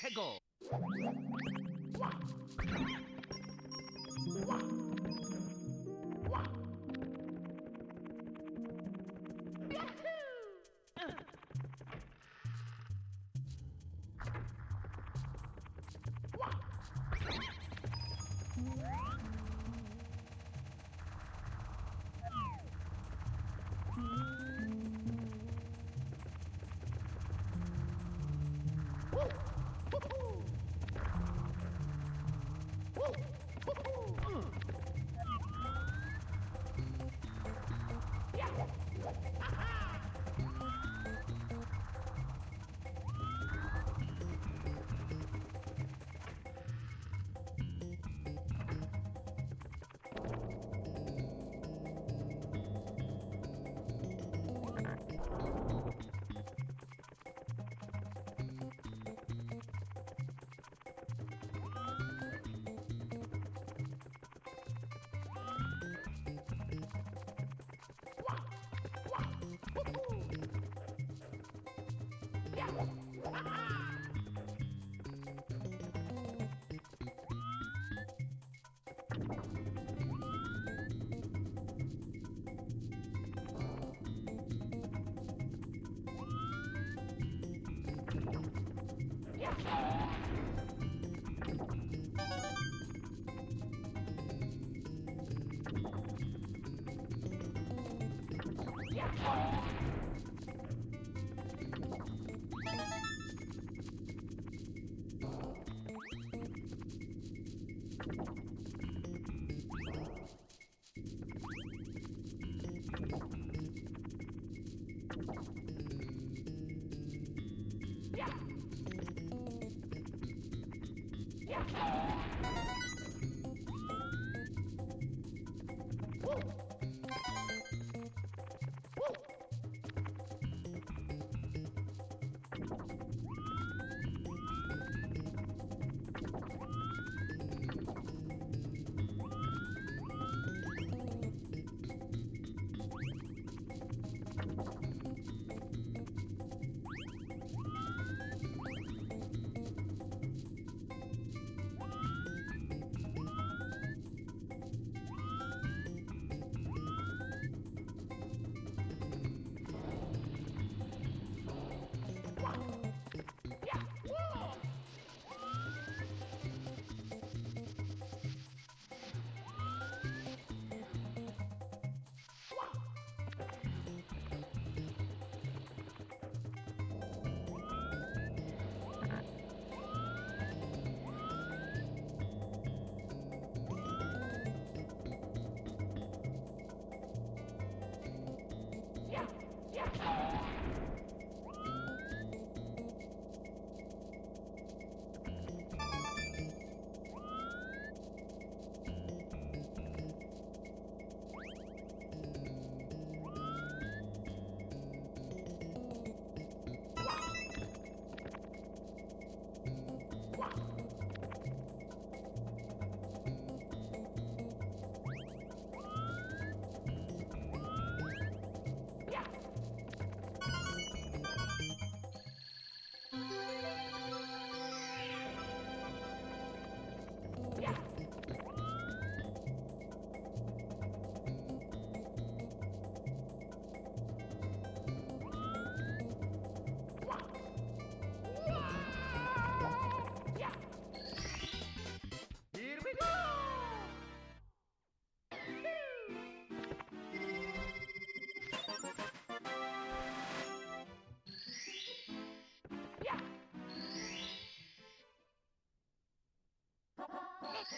해고.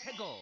Let's go.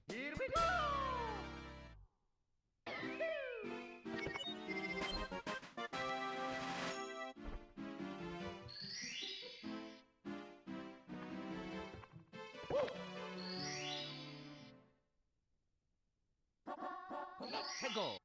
Here we go! Let's go!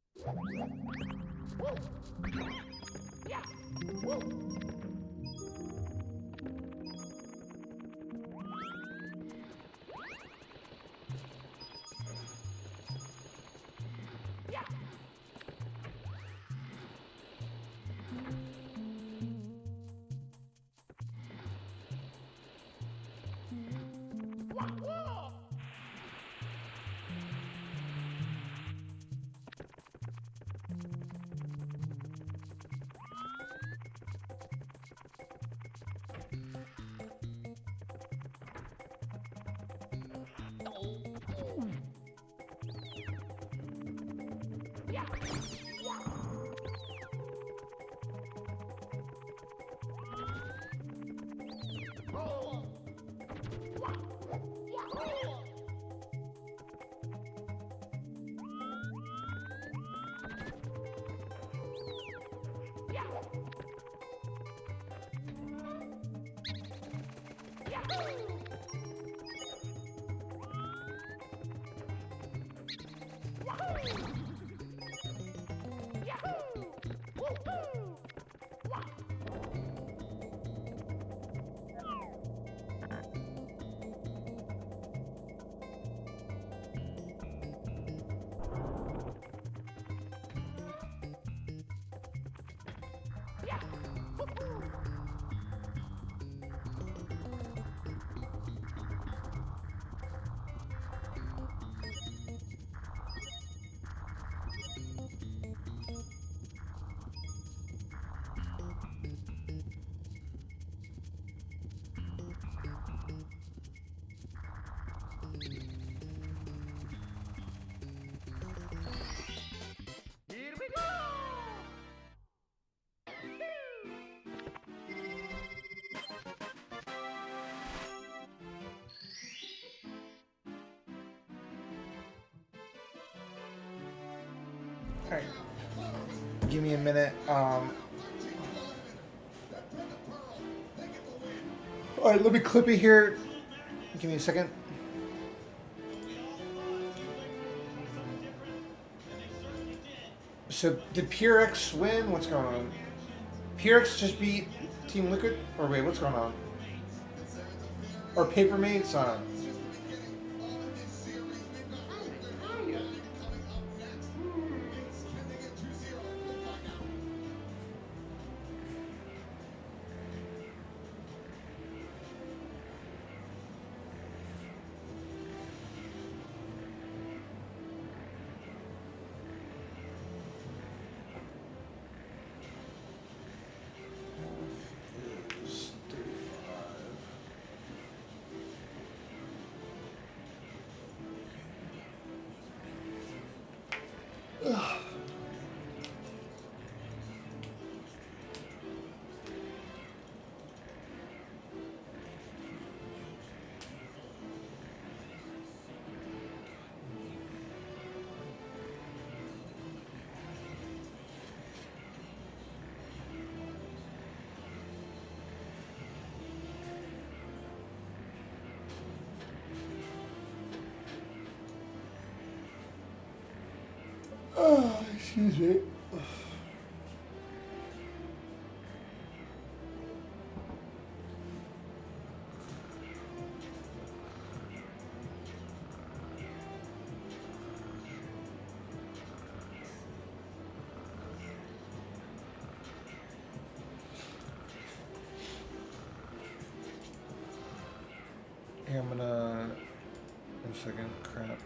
Here we go! Alright. Give me a minute. Alright, let me clip it here. Give me a second. So, did PureX win? What's going on? PureX just beat Team Liquid? Or wait, what's going on? Or Papermates? Oh, excuse me. Here, I'm gonna... 1 second, crap.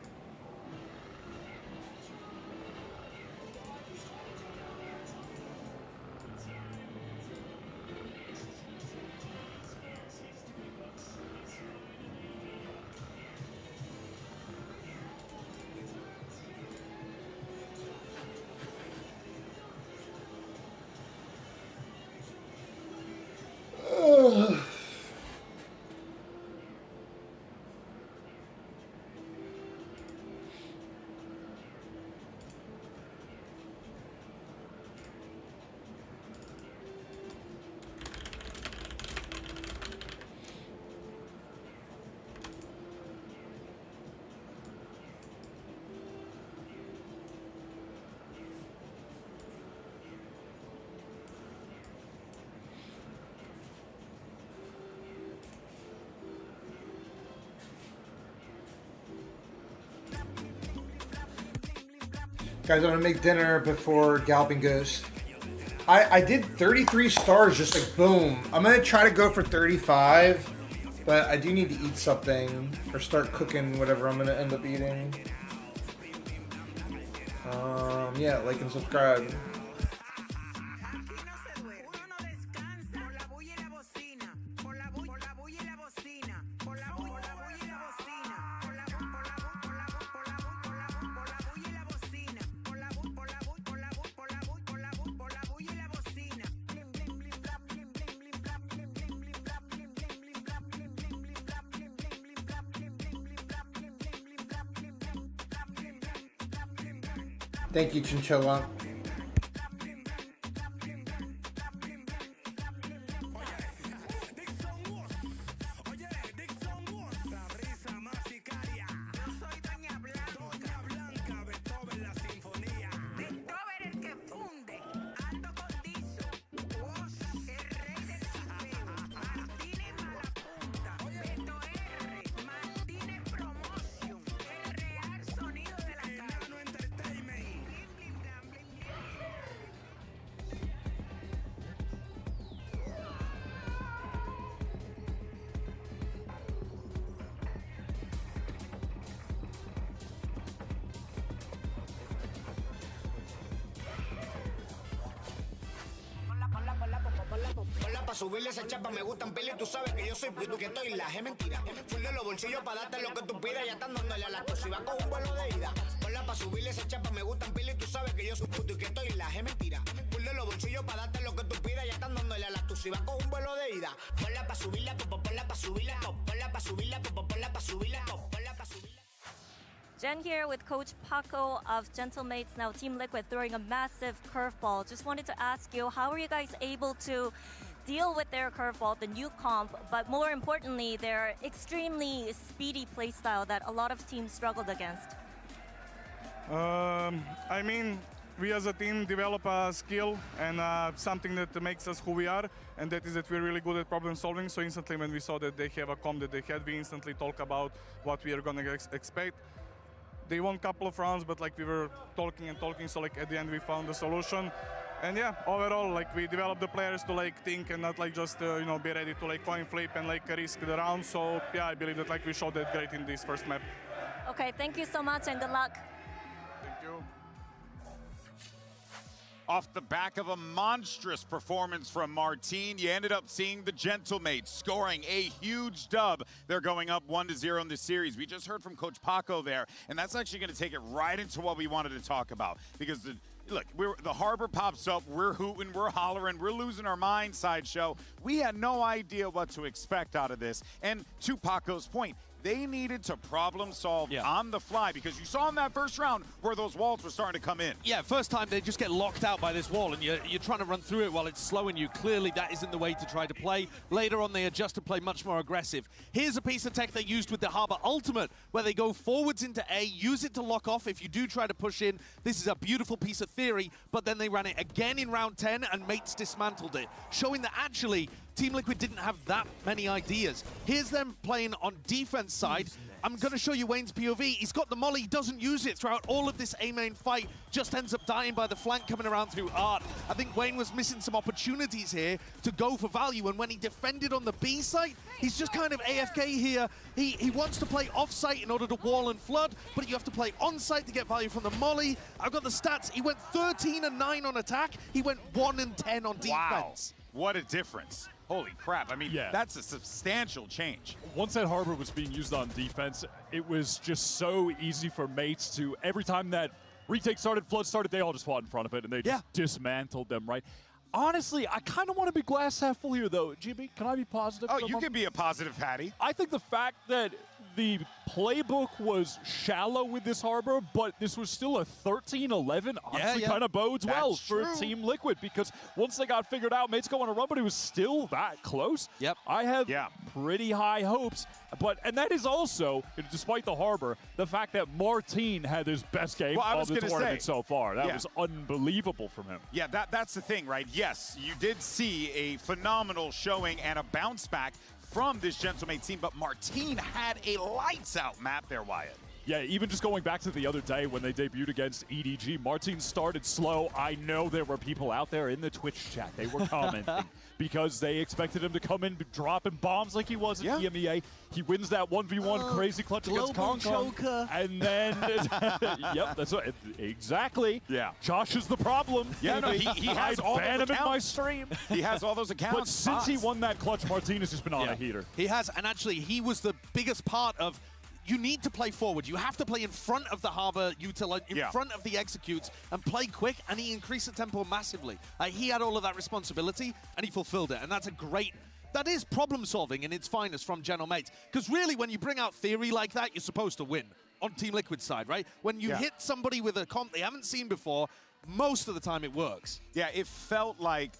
Guys, I'm gonna make dinner before Galloping Ghost. I did 33 stars, just like boom. I'm gonna try to go for 35, but I do need to eat something or start cooking whatever I'm gonna end up eating. Yeah, like and subscribe. Thank you, Chinchilla. Ponla pa' subirle esa chapa, me gustan pila y tú sabes que yo soy puto y que estoy la es mentira. Full de los bolsillos pa' darte lo que tú pidas, ya están dándole a la tos y va con un vuelo de ida. Ponla pa' subirle esa chapa, me gustan pila y tú sabes que yo soy puto y que estoy la es mentira. Full de los bolsillos pa' darte lo que tú pidas, ya están dándole a la tos y va con un vuelo de ida. Ponla pa' subirla, ponla pa' subirla, ponla pa' subirla, ponla pa' subirla, ponla pa' subirla. Jen here with Coach Paco of Gentlemates, now Team Liquid, throwing a massive curveball. Just wanted to ask you, how are you guys able to deal with their curveball, the new comp, but more importantly, their extremely speedy playstyle that a lot of teams struggled against? I mean, we as a team develop a skill and something that makes us who we are, and that is that we're really good at problem solving. So instantly when we saw that they have a comp that they had, we instantly talk about what we are going to expect. They won a couple of rounds, but like we were talking and talking, so like at the end we found a solution. And yeah, overall, like we developed the players to like think and not like just you know, be ready to like coin flip and like risk the round. So yeah, I believe that like we showed that great in this first map. Okay, thank you so much and good luck. Thank you. Off the back of a monstrous performance from Martine, you ended up seeing the Gentlemates scoring a huge dub. They're going up 1-0 in this series. We just heard from Coach Paco there, and that's actually going to take it right into what we wanted to talk about. Because, look, the Harbor pops up, we're hooting, we're hollering, we're losing our mind, Sideshow. We had no idea what to expect out of this. And to Paco's point, they needed to problem solve on the fly, because you saw in that first round where those walls were starting to come in. Yeah, first time they just get locked out by this wall and you're trying to run through it while it's slowing you. Clearly that isn't the way to try to play. Later on they adjust to play much more aggressive. Here's a piece of tech they used with the Harbor Ultimate, where they go forwards into A, use it to lock off if you do try to push in. This is a beautiful piece of theory, but then they ran it again in round 10 and Mates dismantled it, showing that actually Team Liquid didn't have that many ideas. Here's them playing on defense side. I'm going to show you Wayne's POV. He's got the molly, doesn't use it throughout all of this A-main fight, just ends up dying by the flank coming around through Art. I think Wayne was missing some opportunities here to go for value, and when he defended on the B site, he's just kind of AFK here. He wants to play off-site in order to wall and flood, but you have to play on-site to get value from the molly. I've got the stats. He went 13 and 9 on attack. He went 1 and 10 on defense. Wow, what a difference. Holy crap, I mean, that's a substantial change. Once that Harbor was being used on defense, it was just so easy for Mates to, every time that retake started, flood started, they all just fought in front of it, and they just dismantled them, right? Honestly, I kind of want to be glass half full here, though. GB, can I be positive? Oh, you can be a positive, Patty. I think the fact that the playbook was shallow with this Harbor, but this was still a 13-11, honestly kind of bodes well for Team Liquid, because once they got figured out, Mates go on a run, but it was still that close. I have pretty high hopes, and that is also, despite the Harbor, the fact that Martine had his best game of the tournament so far. That was unbelievable from him. Yeah, that's the thing, right? Yes, you did see a phenomenal showing and a bounce back from this Gentlemate team, but Martine had a lights-out map there, Wyatt. Yeah, even just going back to the other day when they debuted against EDG, Martine started slow. I know there were people out there in the Twitch chat. They were commenting because they expected him to come in dropping bombs like he was at EMEA. He wins that 1v1 crazy clutch against Kong Kong. And then, that's right. Exactly. Yeah. Josh is the problem. Yeah, no, he has all those accounts. Ban him in my stream. He has all those accounts. But since he won that clutch, Martine has just been on a heater. He has, and actually, he was the biggest part of you need to play forward. You have to play in front of the Harbor util, in front of the executes, and play quick, and he increased the tempo massively. He had all of that responsibility, and he fulfilled it, and that's a great... That is problem solving in its finest from General Mates. Because really, when you bring out theory like that, you're supposed to win on Team Liquid's side, right? When you hit somebody with a comp they haven't seen before, most of the time it works. Yeah, it felt like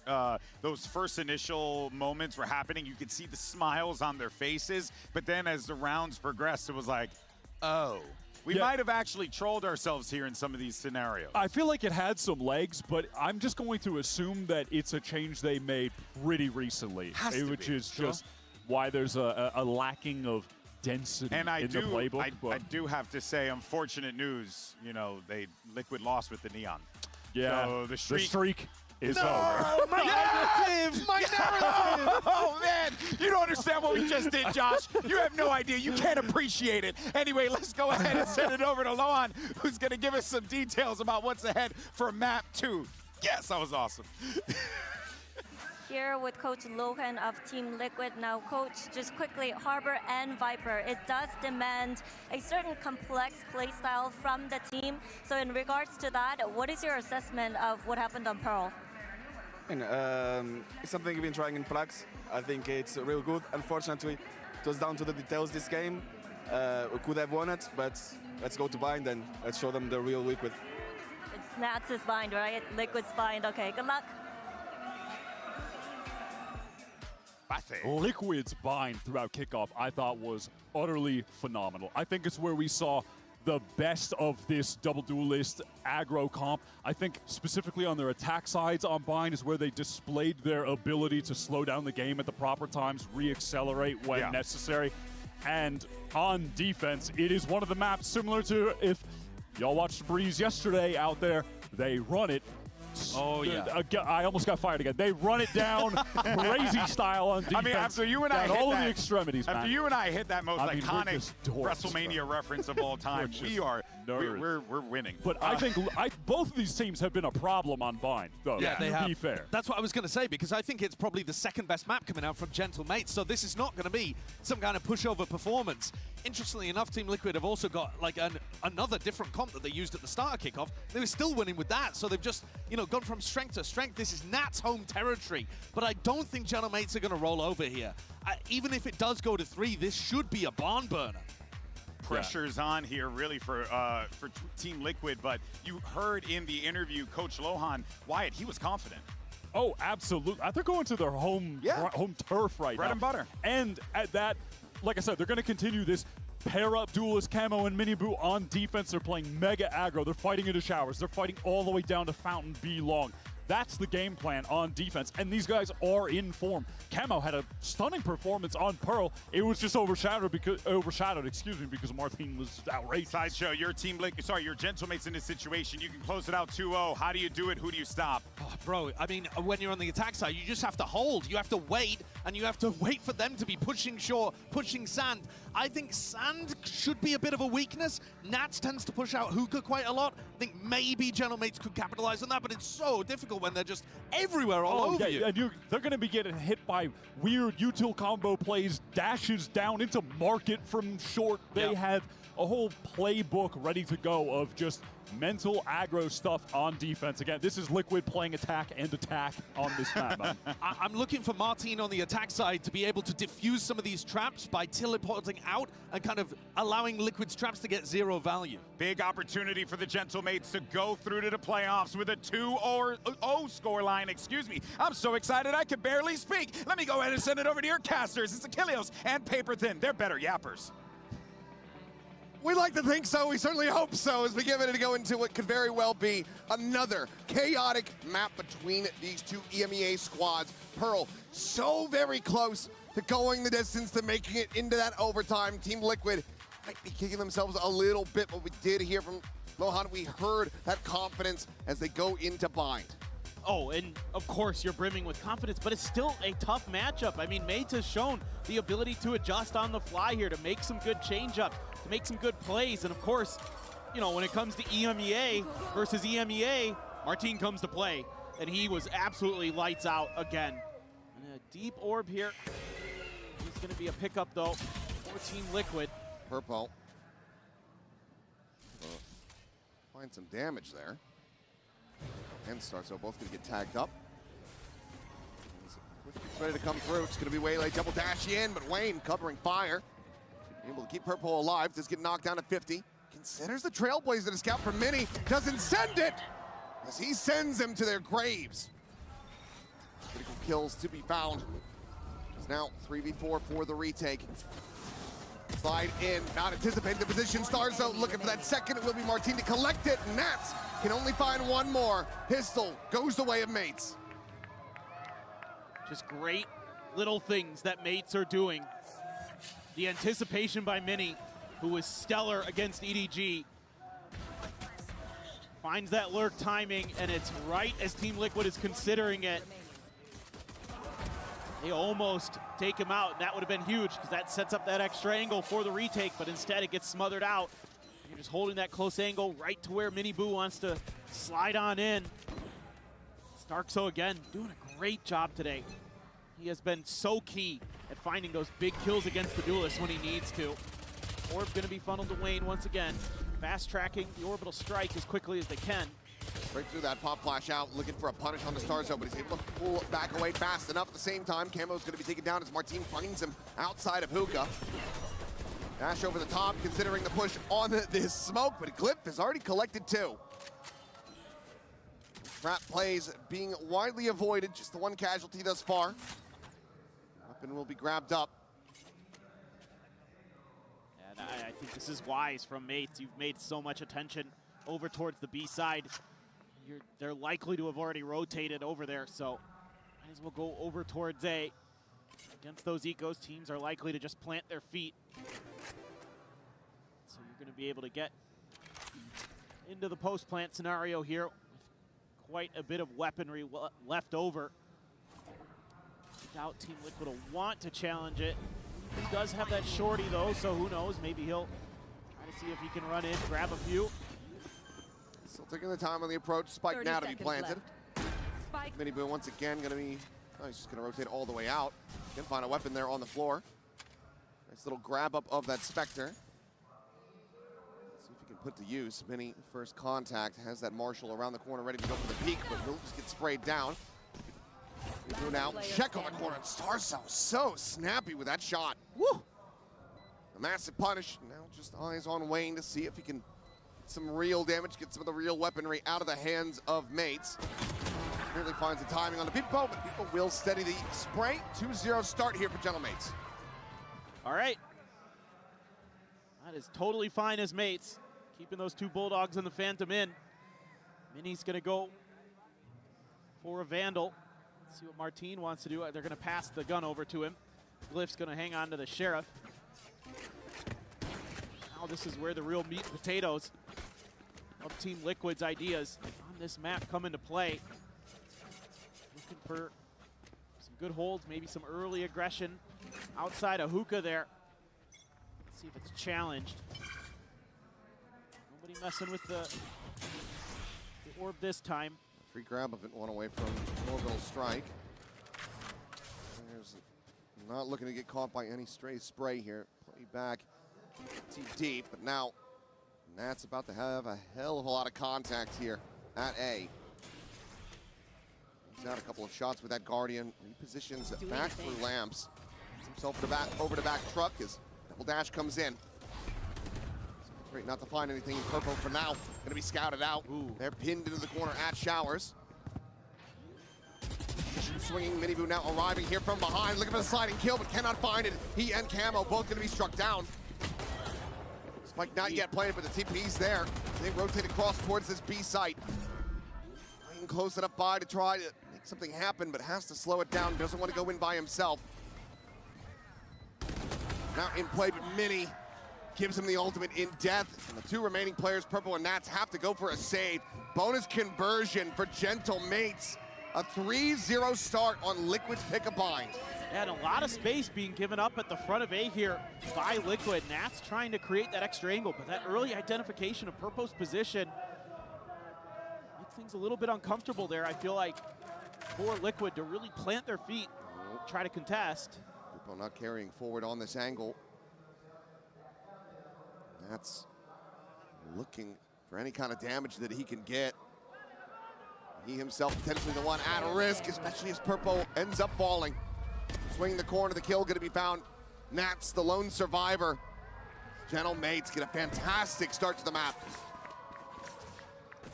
those first initial moments were happening. You could see the smiles on their faces, but then as the rounds progressed, it was like, oh. We might have actually trolled ourselves here in some of these scenarios. I feel like it had some legs, but I'm just going to assume that it's a change they made pretty recently, which is just why there's a lacking of density in the playbook. I do have to say, unfortunate news, you know, Liquid lost with the Neon. Yeah, so the streak is No, over. my narrative! My narrative! Oh, man! You don't understand what we just did, Josh. You have no idea. You can't appreciate it. Anyway, let's go ahead and send it over to Loan, who's going to give us some details about what's ahead for Map 2. Yes, that was awesome. here with Coach Lohan of Team Liquid. Now, Coach, just quickly, Harbor and Viper, it does demand a certain complex playstyle from the team. So in regards to that, what is your assessment of what happened on Pearl? It's something we've been trying in Prax. I think it's real good. Unfortunately, it was down to the details this game. We could have won it, but let's go to Bind and let's show them the real Liquid. It's Nats' Bind, right? Liquid's Bind. Okay, good luck. Liquid's bind throughout kickoff I thought was utterly phenomenal. I think it's where we saw the best of this double duelist aggro comp. I think specifically on their attack sides on bind is where they displayed their ability to slow down the game at the proper times, re-accelerate when necessary. And on defense, it is one of the maps similar to if y'all watched Breeze yesterday out there, they run it. Oh, yeah. I almost got fired again. They run it down crazy style on defense. I mean, after you and I hit all that, the extremities, after man. you and I hit that most iconic doors, WrestleMania reference of all time, we're winning. But I think both of these teams have been a problem on bind, though. Yeah, they have. To be fair. That's what I was going to say, because I think it's probably the second best map coming out from Gentle Mates, so this is not going to be some kind of pushover performance. Interestingly enough, Team Liquid have also got like another different comp that they used at the start of kickoff. They were still winning with that, so they've just gone from strength to strength. This is Nat's home territory, but I don't think Gentle Mates are going to roll over here. Even if it does go to 3, this should be a barn burner. Pressure's on here really for Team Liquid, but you heard in the interview Coach Lohan, Wyatt, he was confident. Oh, absolutely. They're going to their home turf right now. Bread and butter. And at that, like I said, they're going to continue this pair-up duelist camo and Miniboo on defense. They're playing mega aggro. They're fighting into showers. They're fighting all the way down to Fountain B long. That's the game plan on defense, and these guys are in form. Camo had a stunning performance on Pearl. It was just overshadowed because Martin was outrageous. Sideshow, your Gentle Mates in this situation. You can close it out 2-0. How do you do it? Who do you stop? Oh, bro, I mean, when you're on the attack side, you just have to hold. You have to wait, and you have to wait for them to be pushing shore, pushing sand. I think sand should be a bit of a weakness. Nats tends to push out hookah quite a lot. I think maybe Gentle Mates could capitalize on that, but it's so difficult when they're just everywhere all over you. And they're going to be getting hit by weird util combo plays, dashes down into market from short. They have a whole playbook ready to go of just mental aggro stuff on defense. Again, this is Liquid playing attack and attack on this map. I'm looking for Martin on the attack side to be able to diffuse some of these traps by teleporting out and kind of allowing Liquid's traps to get 0 value. Big opportunity for the Gentle Mates to go through to the playoffs with a 2-0 scoreline. Excuse me. I'm so excited I can barely speak. Let me go ahead and send it over to your casters. It's Achilles and Paper Thin. They're better yappers. We like to think so. We certainly hope so as we get ready to go into what could very well be another chaotic map between these two EMEA squads. Pearl so very close to going the distance, to making it into that overtime. Team Liquid might be kicking themselves a little bit, but we did hear from Lohan. We heard that confidence as they go into bind. Oh, and of course you're brimming with confidence, but it's still a tough matchup. I mean, Mates has shown the ability to adjust on the fly here, to make some good change-ups, to make some good plays. And of course, when it comes to EMEA versus EMEA, Martin comes to play, and he was absolutely lights out again. And a deep orb here. He's going to be a pickup, though, for Team Liquid. Purple. Find some damage there. And Starso both going to get tagged up. It's ready to come through. It's going to be Waylay double dash in, but Wayne covering fire. Able to keep Purple alive. Does get knocked down to 50. Considers the Trailblazer to scout for Mini. Doesn't send it as he sends them to their graves. Critical kills to be found. It's now 3v4 for the retake. Slide in, not anticipating the position. Starzo looking for that second. It will be Martin to collect it. Nats can only find one more. Pistol goes the way of Mates. Just great little things that Mates are doing. The anticipation by Mini, who was stellar against EDG, finds that lurk timing, and it's right as Team Liquid is considering it. They almost take him out, and that would have been huge because that sets up that extra angle for the retake, but instead it gets smothered out. You're just holding that close angle right to where Miniboo wants to slide on in. Starkso again doing a great job today. He has been so key at finding those big kills against the duelist when he needs to. Orb gonna be funneled to Wayne once again. Fast tracking the orbital strike as quickly as they can. Right through that pop flash out, looking for a punish on the Star Zone, but he's able to pull back away fast enough. At the same time, Camo's going to be taken down as Martin finds him outside of Hookah. Dash over the top, considering the push on this smoke, but Glyph has already collected 2. Trap plays being widely avoided, just the 1 casualty thus far. Weapon will be grabbed up. And I think this is wise from Mates. You've made so much attention over towards the B side. They're likely to have already rotated over there, so might as well go over towards A. Against those ecos, teams are likely to just plant their feet. So you're going to be able to get into the post-plant scenario here with quite a bit of weaponry left over. I doubt Team Liquid will want to challenge it. He does have that shorty though, so who knows, maybe he'll try to see if he can run in, grab a few. Still taking the time on the approach. Spike now to be planted. Mini Boo once again going to be, oh, he's just going to rotate all the way out. Can find a weapon there on the floor. Nice little grab up of that Spectre. See if he can put to use. Mini first contact, has that Marshal around the corner ready to go for the peak, but he'll just get sprayed down. Mini Boo now, check on the corner. Star Cell so snappy with that shot. Woo! A massive punish. Now just eyes on Wayne to see if he can some real damage, get some of the real weaponry out of the hands of Mates. Really finds the timing on the People, but People will steady the spray. 2-0 start here for Gentle Mates. All right. That is totally fine as Mates. Keeping those 2 Bulldogs and the Phantom in. Mini's gonna go for a Vandal. Let's see what Martin wants to do. They're gonna pass the gun over to him. Glyph's gonna hang on to the Sheriff. Now this is where the real meat and potatoes of Team Liquid's ideas on this map come into play. Looking for some good holds, maybe some early aggression outside of Hookah there. Let's see if it's challenged. Nobody messing with the orb this time. Free grab of it, 1 away from orbital strike. There's not looking to get caught by any stray spray here. Play back too deep, but now Nat's about to have a hell of a lot of contact here at A. He's out a couple of shots with that Guardian. Repositions back through lamps. Gets himself over the back truck as double dash comes in. Great not to find anything in purple for now. Gonna be scouted out. Ooh. They're pinned into the corner at Showers. Swinging, Mini Boo now arriving here from behind. Looking for the sliding kill, but cannot find it. He and Camo both gonna be struck down. Spike not yet playing, but the TP's there. They rotate across towards this B site. Wayne close it up by to try to make something happen, but has to slow it down. Doesn't want to go in by himself. Now in play, but Mini gives him the ultimate in death. And the 2 remaining players, Purple and Nats, have to go for a save. Bonus conversion for Gentle Mates. A 3-0 start on Liquid's pick-a-bind. And a lot of space being given up at the front of A here by Liquid. Nats trying to create that extra angle, but that early identification of Purpo's position makes things a little bit uncomfortable there, I feel like, for Liquid to really plant their feet, try to contest. Purple not carrying forward on this angle. Nats looking for any kind of damage that he can get. He himself potentially the one at risk, especially as Purple ends up falling. Swinging the corner, the kill gonna be found. Nats, the lone survivor. Gentle Mates get a fantastic start to the map.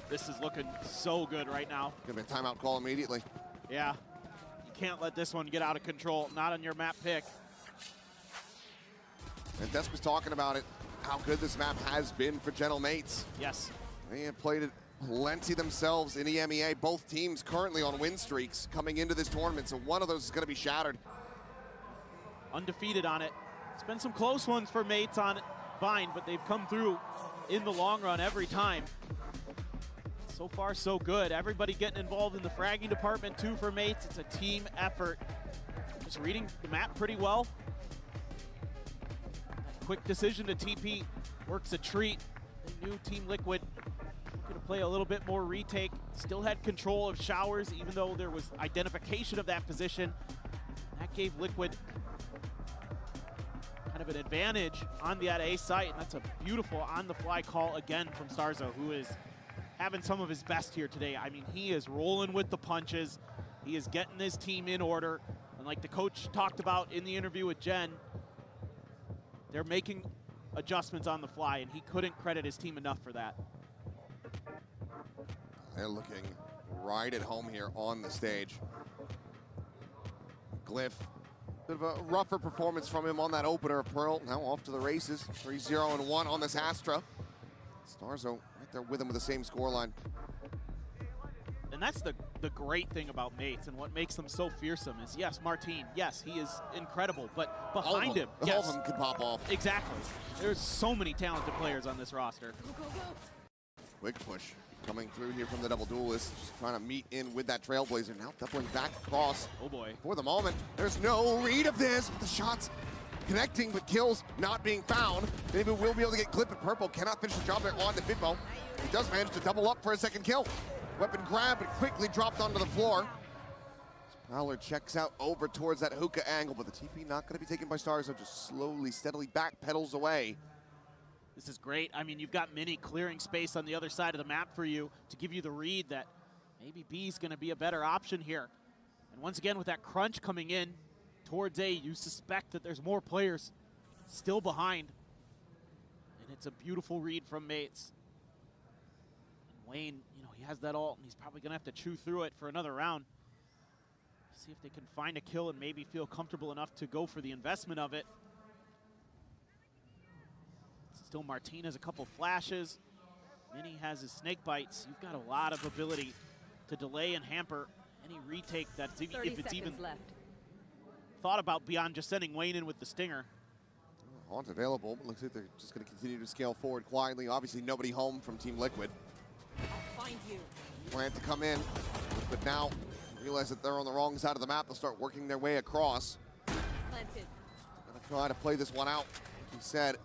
This is looking so good right now. Gonna be a timeout call immediately. Yeah, you can't let this one get out of control, not on your map pick. And Desk was talking about it, how good this map has been for Gentle Mates. Yes. They have played it plenty themselves in EMEA. Both teams currently on win streaks coming into this tournament, so one of those is gonna be shattered. Undefeated on it. It's been some close ones for Mates on Bind, but they've come through in the long run every time. So far, so good. Everybody getting involved in the fragging department too for Mates. It's a team effort. Just reading the map pretty well. That quick decision to TP works a treat. They knew Team Liquid could play a little bit more retake. Still had control of showers, even though there was identification of that position. That gave Liquid kind of an advantage on that A site, and that's a beautiful on-the-fly call again from Starzo, who is having some of his best here today. I mean, he is rolling with the punches. He is getting his team in order. And like the coach talked about in the interview with Jen, they're making adjustments on the fly, and he couldn't credit his team enough for that. They're looking right at home here on the stage. Glyph, bit of a rougher performance from him on that opener of Pearl. Now off to the races, 3-0-1 on this Astra. Starzo right there with him with the same scoreline. And that's the great thing about Mates, and what makes them so fearsome is, yes, Martine, yes, he is incredible, but behind him, yes. All of them could pop off. Exactly. There's so many talented players on this roster. Quick push coming through here from the double duelist, just trying to meet in with that Trailblazer. Now doubling back across. Oh boy. For the moment, there's no read of this, but the shots connecting, but kills not being found. Maybe we'll be able to get Clip and Purple. Cannot finish the job there on the Bitmo. He does manage to double up for a second kill. Weapon grab, but quickly dropped onto the floor. Prowler checks out over towards that hookah angle, but the TP not going to be taken by Starzo, just slowly, steadily backpedals away. This is great. I mean, you've got Mini clearing space on the other side of the map for you to give you the read that maybe B's going to be a better option here. And once again, with that crunch coming in towards A, you suspect that there's more players still behind. And it's a beautiful read from Mates. And Wayne, you know, he has that ult, and he's probably going to have to chew through it for another round. See if they can find a kill and maybe feel comfortable enough to go for the investment of it. Still, Martine has a couple flashes. Mini has his snake bites. You've got a lot of ability to delay and hamper any retake that's even, if it's even left. thought about beyond just sending Wayne in with the stinger. Haunt available, but looks like they're just going to continue to scale forward quietly. Obviously, nobody home from Team Liquid. I'll find you. Plan to come in, but now realize that they're on the wrong side of the map. They'll start working their way across. Planted. Gonna try to play this one out. He said,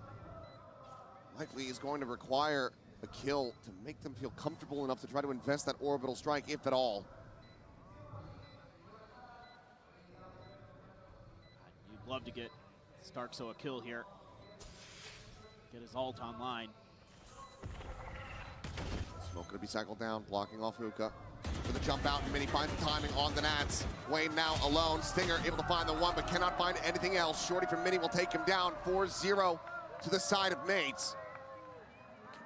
likely is going to require a kill to make them feel comfortable enough to try to invest that orbital strike, if at all. You'd love to get Starkso a kill here. Get his ult online. Smoke gonna be cycled down, blocking off Hookah. For the jump out, and Mini finds the timing on the Nats. Wayne now alone. Stinger able to find the one, but cannot find anything else. Shorty from Mini will take him down. 4-0 to the side of Mates.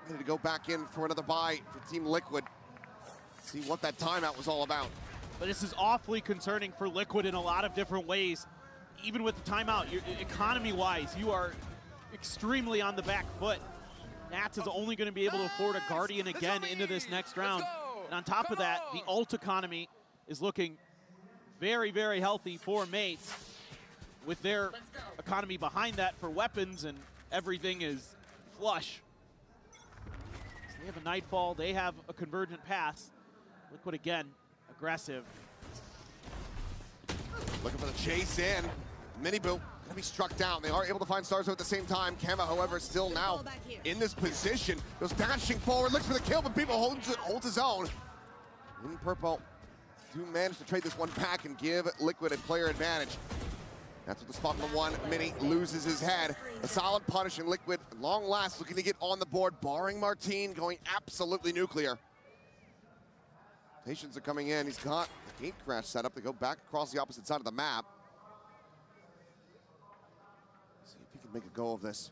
Ready to go back in for another buy for Team Liquid. See what that timeout was all about. But this is awfully concerning for Liquid in a lot of different ways. Even with the timeout, economy-wise, you are extremely on the back foot. Nats is only going to be able to afford a Guardian again into this next round. And on top of that, the ult economy is looking very, very healthy for Mates, with their economy behind that for weapons, and everything is flush. So they have a Nightfall, they have a Convergent Pass. Liquid again, aggressive. Looking for the chase in. Mini Boo gonna be struck down. They are able to find Starzo at the same time. Kama, however, still now in this position. Goes dashing forward, looks for the kill, but people holds his own. In purple, do manage to trade this one back and give Liquid a player advantage. That's what the spot on the one. Mini loses his head. A solid punish, and Liquid, at long last, looking to get on the board, barring Martine, going absolutely nuclear. Patients are coming in. He's got the gate crash set up to go back across the opposite side of the map. See if he can make a go of this.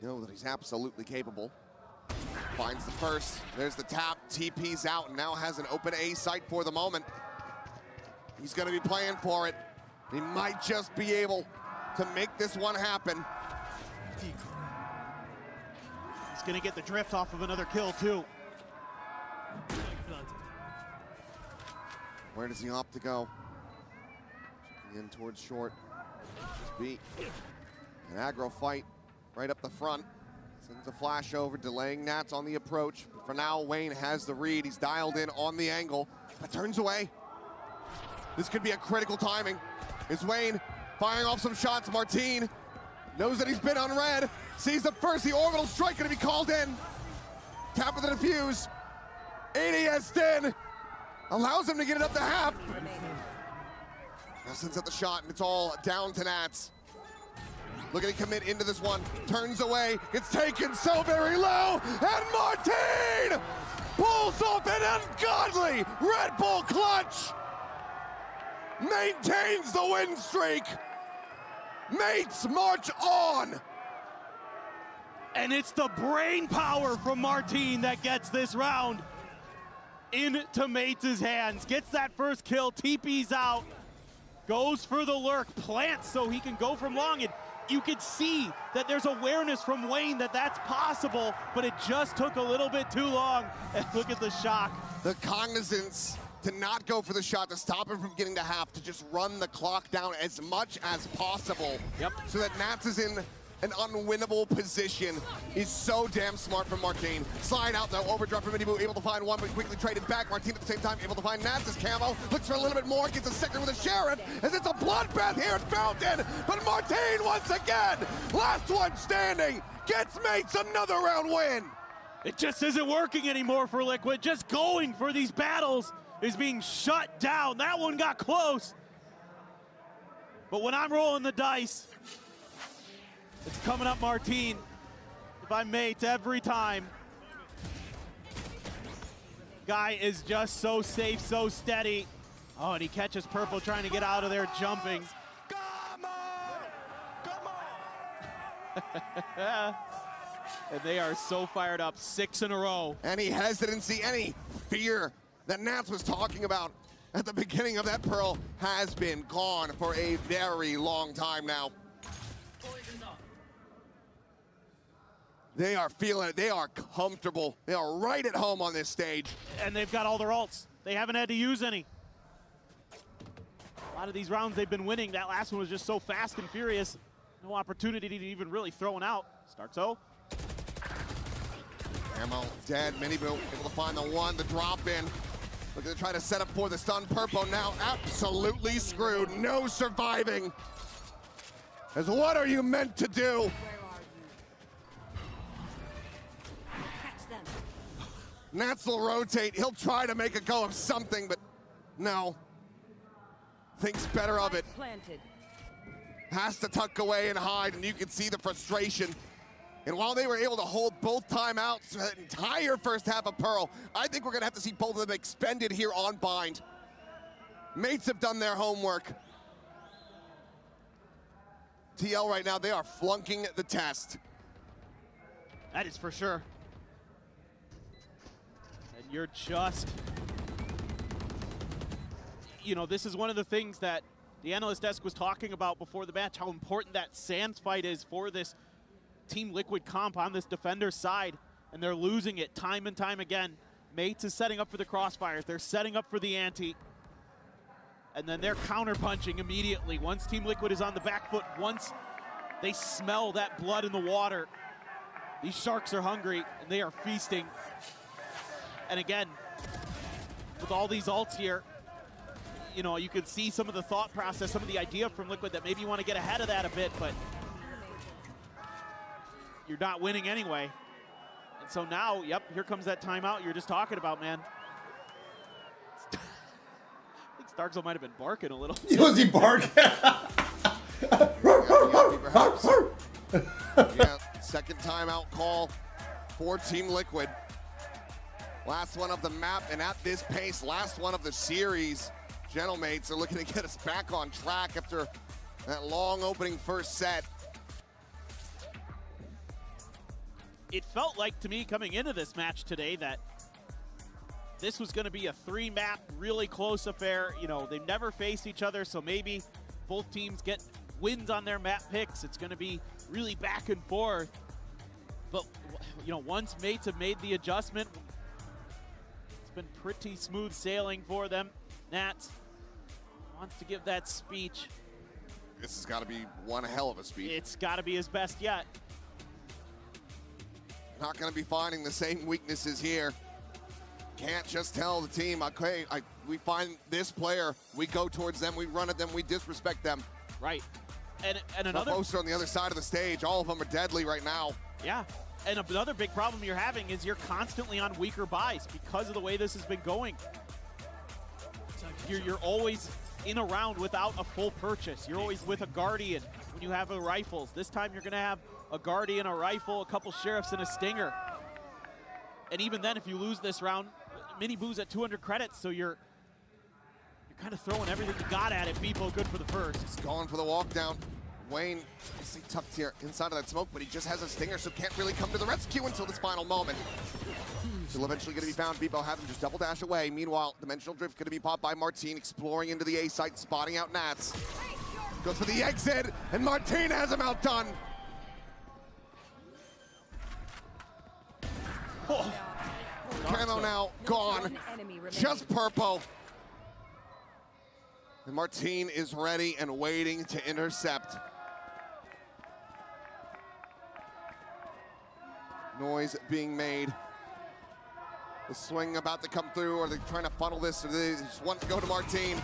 We know that he's absolutely capable. Finds the first. There's the tap. TP's out and now has an open A site for the moment. He's going to be playing for it. He might just be able to make this one happen. He's going to get the drift off of another kill, too. Where does he opt to go? Checking in towards short. Just beat. An aggro fight right up the front. Sends a flash over, delaying Nats on the approach. But for now, Wayne has the read. He's dialed in on the angle, but turns away. This could be a critical timing. Is Wayne firing off some shots? Martine knows that he's been on red. Sees the first, the orbital strike gonna be called in. Tap of the defuse. ADS in. Allows him to get it up to half. Now sends out the shot, and it's all down to Nats. Looking to commit into this one. Turns away. It's taken so very low. And Martin pulls off an ungodly Red Bull clutch. Maintains the win streak. Mates march on. And it's the brain power from Martin that gets this round into Mates' hands. Gets that first kill, TP's out, goes for the lurk, plants so he can go from long. And you could see that there's awareness from Wayne that that's possible, but it just took a little bit too long. And look at the shock. The cognizance to not go for the shot, to stop him from getting to half, to just run the clock down as much as possible. Yep. So that Nats is in an unwinnable position is so damn smart from Martin. Slide out though, overdrive from Minibu, able to find one, but quickly traded back. Martin at the same time, able to find Nats' camo, looks for a little bit more, gets a second with a Sheriff, as it's a bloodbath here at Fountain, but Martin once again, last one standing, gets Mates another round win. It just isn't working anymore for Liquid. Just going for these battles is being shut down. That one got close. But when I'm rolling the dice, it's coming up Martin. If I'm Mates every time. Guy is just so safe, so steady. Oh, and he catches Purple trying to get out of there, jumping. Come on! And they are so fired up, 6 in a row. Any hesitancy, any fear that Nats was talking about at the beginning of that Pearl has been gone for a very long time now. They are feeling it. They are comfortable. They are right at home on this stage. And they've got all their ults. They haven't had to use any. A lot of these rounds they've been winning. That last one was just so fast and furious. No opportunity to even really throw one out. Starts O. Ammo dead. Minibu able to find the one, the drop in. Looking to try to set up for the stun. Purple now absolutely screwed. No surviving. As what are you meant to do? Nats will rotate. He'll try to make a go of something, but no. Thinks better of it. Has to tuck away and hide, and you can see the frustration. And while they were able to hold both timeouts for the entire first half of Pearl, I think we're going to have to see both of them expended here on Bind. Mates have done their homework. TL right now, they are flunking the test. That is for sure. And you're just... You know, this is one of the things that the analyst desk was talking about before the match, how important that Sands fight is for this Team Liquid comp on this defender's side, and they're losing it time and time again. Mates is setting up for the crossfires. They're setting up for the ante. And then they're counter-punching immediately. Once Team Liquid is on the back foot, once they smell that blood in the water, these sharks are hungry, and they are feasting. And again, with all these ults here, you know, you can see some of the thought process, some of the idea from Liquid that maybe you want to get ahead of that a bit, but you're not winning anyway. And so now, yep, here comes that timeout you're just talking about, man. I think Starkzell might have been barking a little. Was he barking? Yeah, second timeout call for Team Liquid. Last one of the map, and at this pace, last one of the series. Gentlemates are looking to get us back on track after that long opening first set. It felt like to me coming into this match today that this was going to be a 3-map, really close affair. You know, they've never faced each other, so maybe both teams get wins on their map picks. It's going to be really back and forth. But, you know, once Mates have made the adjustment, it's been pretty smooth sailing for them. Nats wants to give that speech. This has got to be one hell of a speech. It's got to be his best yet. Not going to be finding the same weaknesses here. Can't just tell the team, okay, we find this player, we go towards them, we run at them, we disrespect them. Right. And another poster on the other side of the stage, all of them are deadly right now. Yeah. And another big problem you're having is you're constantly on weaker buys because of the way this has been going. You're always in a round without a full purchase. You're always with a Guardian when you have the rifles. This time you're gonna have a Guardian, a rifle, a couple Sheriffs, and a Stinger. And even then, if you lose this round, Mini Boo's at 200 credits, so you're kind of throwing everything you got at it. Beepo good for the first. He's going for the walk down. Wayne, is he tucked here inside of that smoke, but he just has a Stinger, so can't really come to the rescue until this final moment. Still eventually going to be found. Beepo having just double dash away. Meanwhile, Dimensional Drift going to be popped by Martine, exploring into the A site, spotting out Nats. Goes for the exit, and Martine has him outdone. Oh. Camo now gone, just purple. And Martine is ready and waiting to intercept. Noise being made. The swing about to come through, or they're trying to funnel this, or they just want to go to Martine.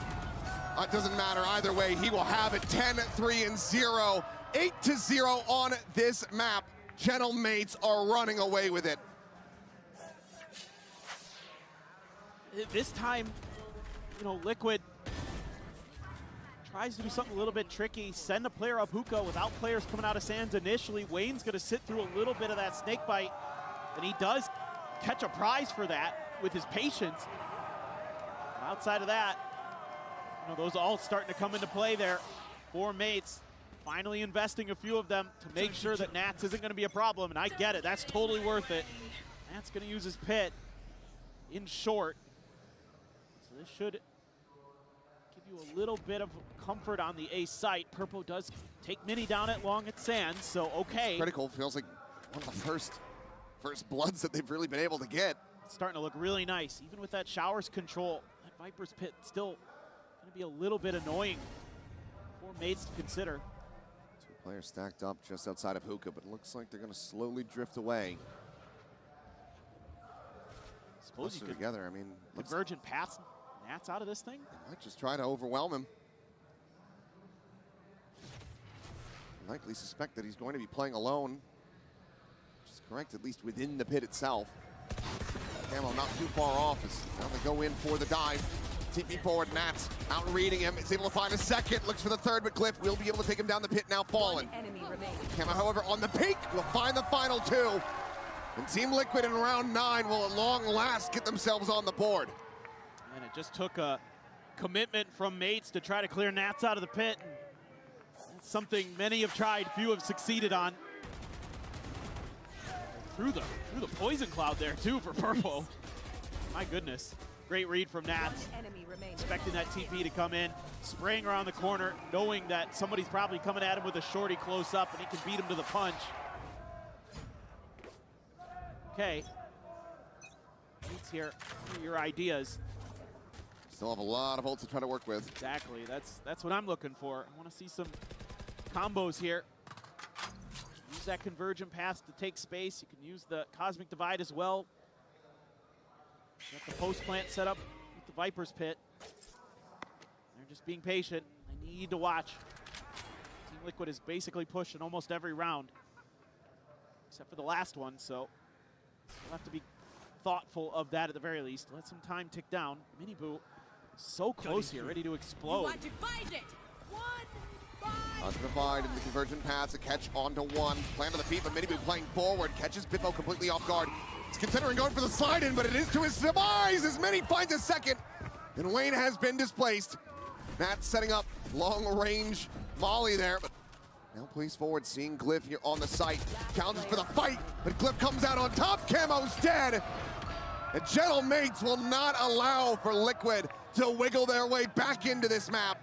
It doesn't matter either way, he will have it. 10-3-0, 8-0 on this map. Gentlemates are running away with it. This time, you know, Liquid tries to do something a little bit tricky, send a player up hookah without players coming out of Sands initially. Wayne's gonna sit through a little bit of that snake bite, and he does catch a prize for that with his patience. Outside of that, you know, those all starting to come into play there. 4 mates finally investing a few of them to make sure that Nats isn't gonna be a problem, and I get it, that's totally worth it. Nats gonna use his pit in short. So this should give you a little bit of comfort on the A site. Purpo does take Mini down at long at Sands, so okay. Critical feels like one of the first bloods that they've really been able to get. It's starting to look really nice. Even with that Showers control, that Viper's pit still gonna be a little bit annoying for mates to consider. 2 players stacked up just outside of hookah, but it looks like they're gonna slowly drift away. Suppose you could together, I mean, Convergent pass Nats out of this thing? They might just try to overwhelm him. I likely suspect that he's going to be playing alone, which is correct, at least within the pit itself. Camo not too far off as now they go in for the dive. TP forward, Nats out reading him. Is able to find a second, looks for the third, but Glyph will be able to take him down the pit now, fallen. Camo, however, on the peak will find the final 2. And Team Liquid in round 9 will at long last get themselves on the board. And it just took a commitment from mates to try to clear Nats out of the pit. And that's something many have tried, few have succeeded on. Through the poison cloud there too for Purpo. My goodness. Great read from Nats. Expecting that TP to come in, spraying around the corner, knowing that somebody's probably coming at him with a shorty close up and he can beat him to the punch. Okay. Mates here, your ideas. Still have a lot of ults to try to work with. Exactly, that's what I'm looking for. I want to see some combos here. Use that Convergent Pass to take space. You can use the Cosmic Divide as well. Got the post plant set up with the Viper's Pit. They're just being patient. They need to watch. Team Liquid is basically pushed in almost every round, except for the last one, so we'll have to be thoughtful of that at the very least. Let some time tick down. Mini Boo so close here, ready to explode. On the divide and the Convergent Pass, a catch onto 1. Plan to the feet, but Mini Boo playing forward. Catches Biffo completely off guard. He's considering going for the slide in, but it is to his demise as Mini finds a second. And Wayne has been displaced. Nats setting up long range volley there, but now plays forward, seeing Glyph here on the site. Challenges for the fight, but Glyph comes out on top. Camo's dead. And Gentlemates will not allow for Liquid to wiggle their way back into this map.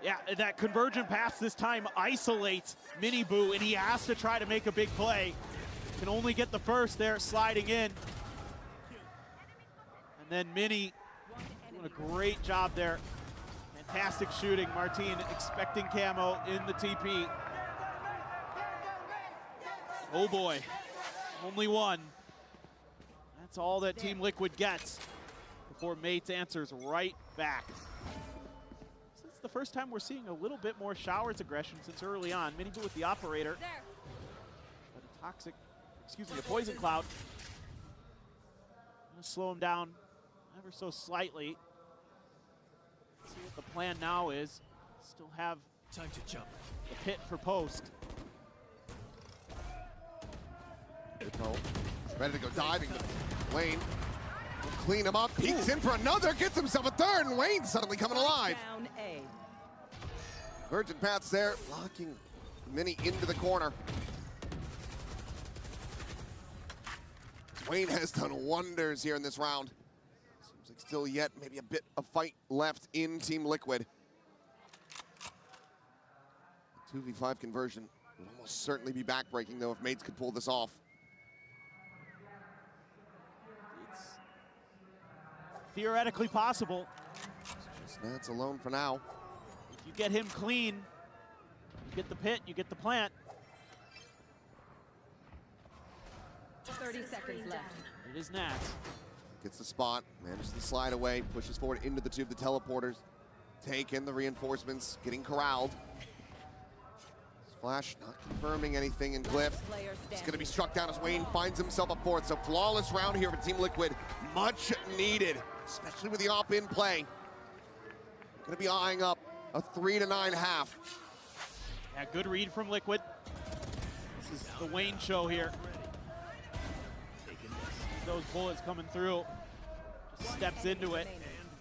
Yeah, that Convergent Pass this time isolates Mini Boo, and he has to try to make a big play. Can only get the first there, sliding in. And then Mini doing a great job there. Fantastic shooting. Martine expecting Camo in the TP. Oh boy, only one. That's all that Team Liquid gets before Mates answers right back. This is the first time we're seeing a little bit more Showers aggression since early on. Mini Boo with the operator. But a poison cloud. Gonna slow him down ever so slightly. See what the plan now is. Still have time to jump. The pit for post. Ready to go diving. Wayne will clean him up. Peeks in for another. Gets himself a third. And Wayne suddenly coming alive. Down A. Virgin Path's there, locking Mini into the corner. Wayne has done wonders here in this round. Seems like still yet maybe a bit of fight left in Team Liquid. 2v5 conversion will almost certainly be backbreaking though if Mates could pull this off. It's theoretically possible. Just Nats alone for now. If you get him clean, you get the pit, you get the plant. 30 seconds left. It is Nats. Gets the spot, manages to slide away, pushes forward into the two of the teleporters. Take in the reinforcements, getting corralled. Flash not confirming anything in Glyph. It's going to be struck down as Wayne finds himself a fourth. So flawless round here for Team Liquid. Much needed, especially with the op-in play. Going to be eyeing up a 3-9 half. Yeah, good read from Liquid. This is the Wayne show here. Those bullets coming through. Just steps into it.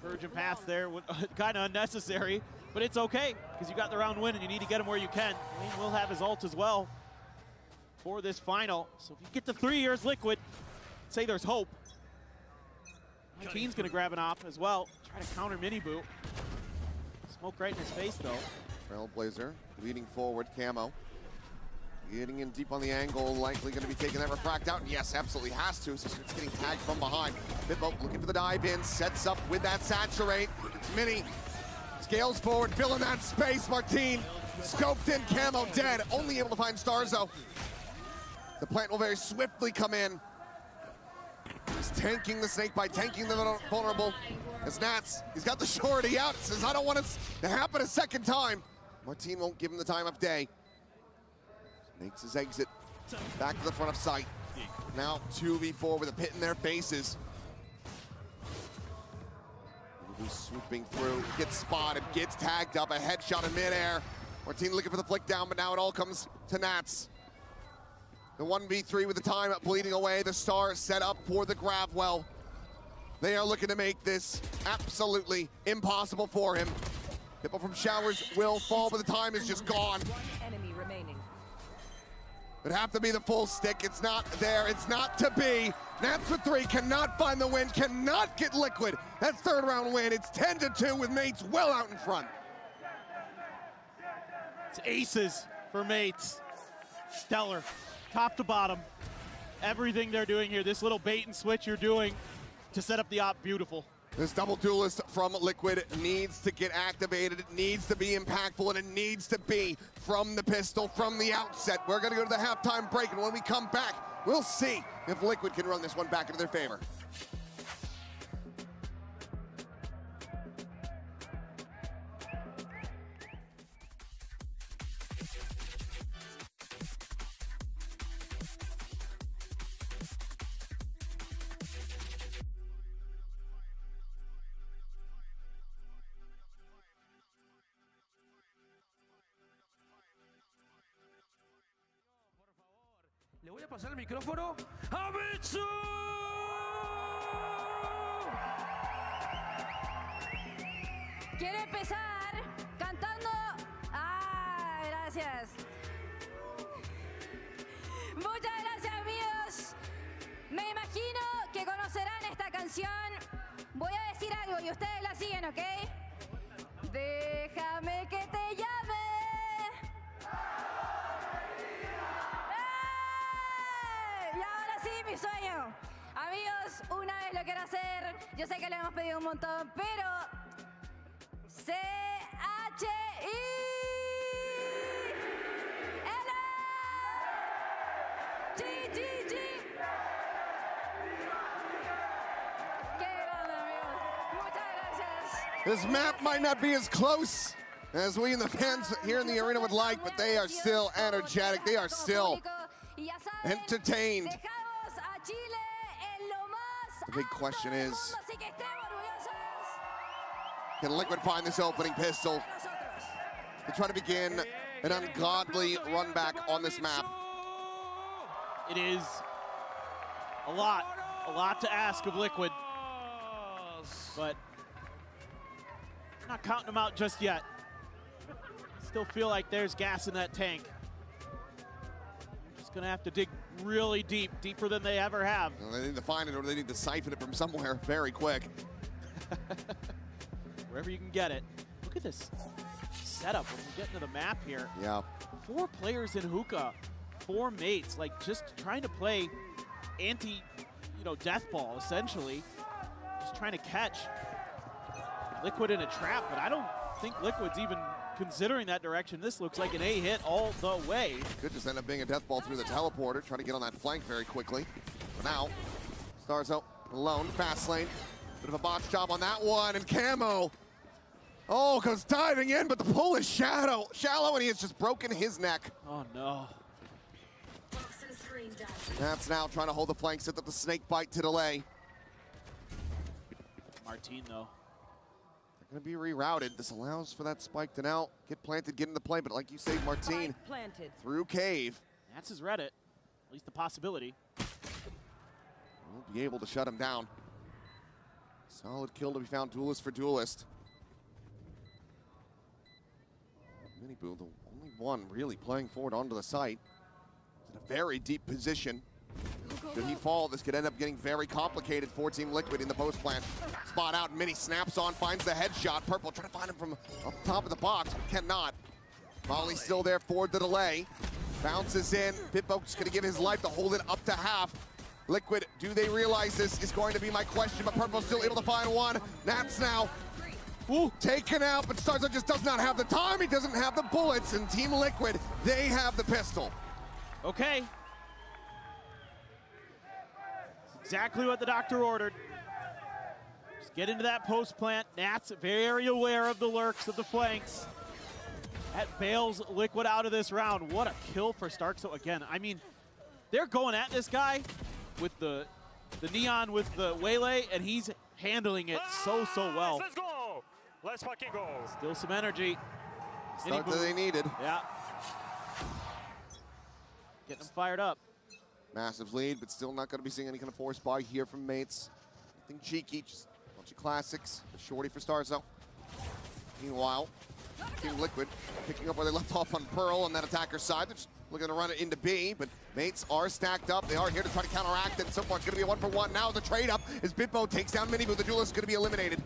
Virgin Path there, kind of unnecessary, but it's okay because you got the round win and you need to get him where you can. Wayne will have his ult as well for this final. So if you get to 3 years Liquid, say there's hope. My team's gonna grab an op as well. Try to counter mini boot. Smoke right in his face though. Trailblazer leading forward, Camo. Getting in deep on the angle, likely going to be taking that refract out. And yes, absolutely has to. So it's getting tagged from behind. Bitbo looking for the dive in, sets up with that saturate. Mini scales forward, filling that space. Martine scoped in, Camo dead. Only able to find Starzo. The plant will very swiftly come in. He's tanking the snake by tanking the vulnerable. As Nats, he's got the shorty out. Says, I don't want it to happen a second time. Martine won't give him the time of day. Makes his exit back to the front of sight. Now 2v4 with a pit in their faces. He's swooping through, gets spotted, gets tagged up, a headshot in midair. Martine looking for the flick down, but now it all comes to Nats. The 1v3 with the time bleeding away. The Star set up for the grab well. They are looking to make this absolutely impossible for him. People from Showers will fall, but the time is just gone. Enemy remaining. It'd have to be the full stick. It's not there. It's not to be. Nats with 3 cannot find the win, cannot get Liquid. That third round win. It's 10-2 with Mates well out in front. It's aces for Mates. Stellar, top to bottom. Everything they're doing here, this little bait and switch you're doing to set up the op, beautiful. This double duelist from Liquid needs to get activated. It needs to be impactful, and it needs to be from the pistol, from the outset. We're going to go to the halftime break, and when we come back, we'll see if Liquid can run this one back into their favor. Le voy a pasar el micrófono a Bitsu. Quiero empezar cantando. Gracias. Muchas gracias, amigos. Me imagino que conocerán esta canción. Voy a decir algo y ustedes la siguen, ¿ok? Déjame que te llame. Y ahora sí, mi sueño. Amigos, una vez lo quiero hacer. Yo sé que lo hemos pedido un montón, pero... C-H-I... L... G-G-G... Qué grande, amigos. Muchas gracias. This map might not be as close as we and the fans here in the arena would like, but they are still energetic. They are still entertained. Dejamos a Chile en lo más The big question alto del is, mundo, así que estemos orgullosos. can Liquid find this opening pistol? They try to begin an ungodly run back on this map. It is a lot to ask of Liquid, but I'm not counting them out just yet. Still feel like there's gas in that tank. Just gonna have to dig really deep, deeper than they ever have. Well, they need to find it, or they need to siphon it from somewhere very quick. Wherever you can get it. Look at this setup when we get into the map here. Yeah. 4 players in hookah, 4 mates, like just trying to play death ball essentially. Just trying to catch Liquid in a trap, but I don't think Liquid's even considering that direction. This looks like an A hit all the way. Could just end up being a death ball through the teleporter, trying to get on that flank very quickly. For now, Starzo alone, fast lane. Bit of a botch job on that one, and Camo. Oh, goes diving in, but the pull is shallow, and he has just broken his neck. Oh no. That's now trying to hold the flank, set up the snake bite to delay. Martin though. They're gonna be rerouted. This allows for that spike to now get planted, get into play, but like you say, Martin, Planted. through cave. That's his Reddit, at least the possibility. Won't be able to shut him down. Solid kill to be found, duelist for duelist. Miniboo, the only one really playing forward onto the site. In a very deep position. Should he fall, this could end up getting very complicated for Team Liquid in the post plant. Spot out, Mini snaps on, finds the headshot. Purple trying to find him from up top of the box, but cannot. Molly's still there for the delay. Bounces in, Pitbo's gonna give his life to hold it up to half. Liquid, do they realize this is going to be my question, but Purple's still able to find one. Nats now taken out, but Starzo just does not have the time. He doesn't have the bullets, and Team Liquid, they have the pistol. Okay. Exactly what the doctor ordered. Just get into that post plant. Nats very aware of the lurks of the flanks. That bails Liquid out of this round. What a kill for Starkso again. I mean, they're going at this guy with the Neon with the Waylay, and he's handling it so well. Let's go! Let's fucking go! Still some energy. Start that they needed. Yeah. Getting them fired up. Massive lead, but still not going to be seeing any kind of force buy here from mates. Nothing cheeky, just a bunch of classics. A shorty for Starzo. Meanwhile, Team Liquid picking up where they left off on Pearl on that attacker side. They're just looking to run it into B, but mates are stacked up. They are here to try to counteract it. So far, it's going to be a 1-for-1. Now the trade up as Bitbo takes down Miniboo. The duelist is going to be eliminated.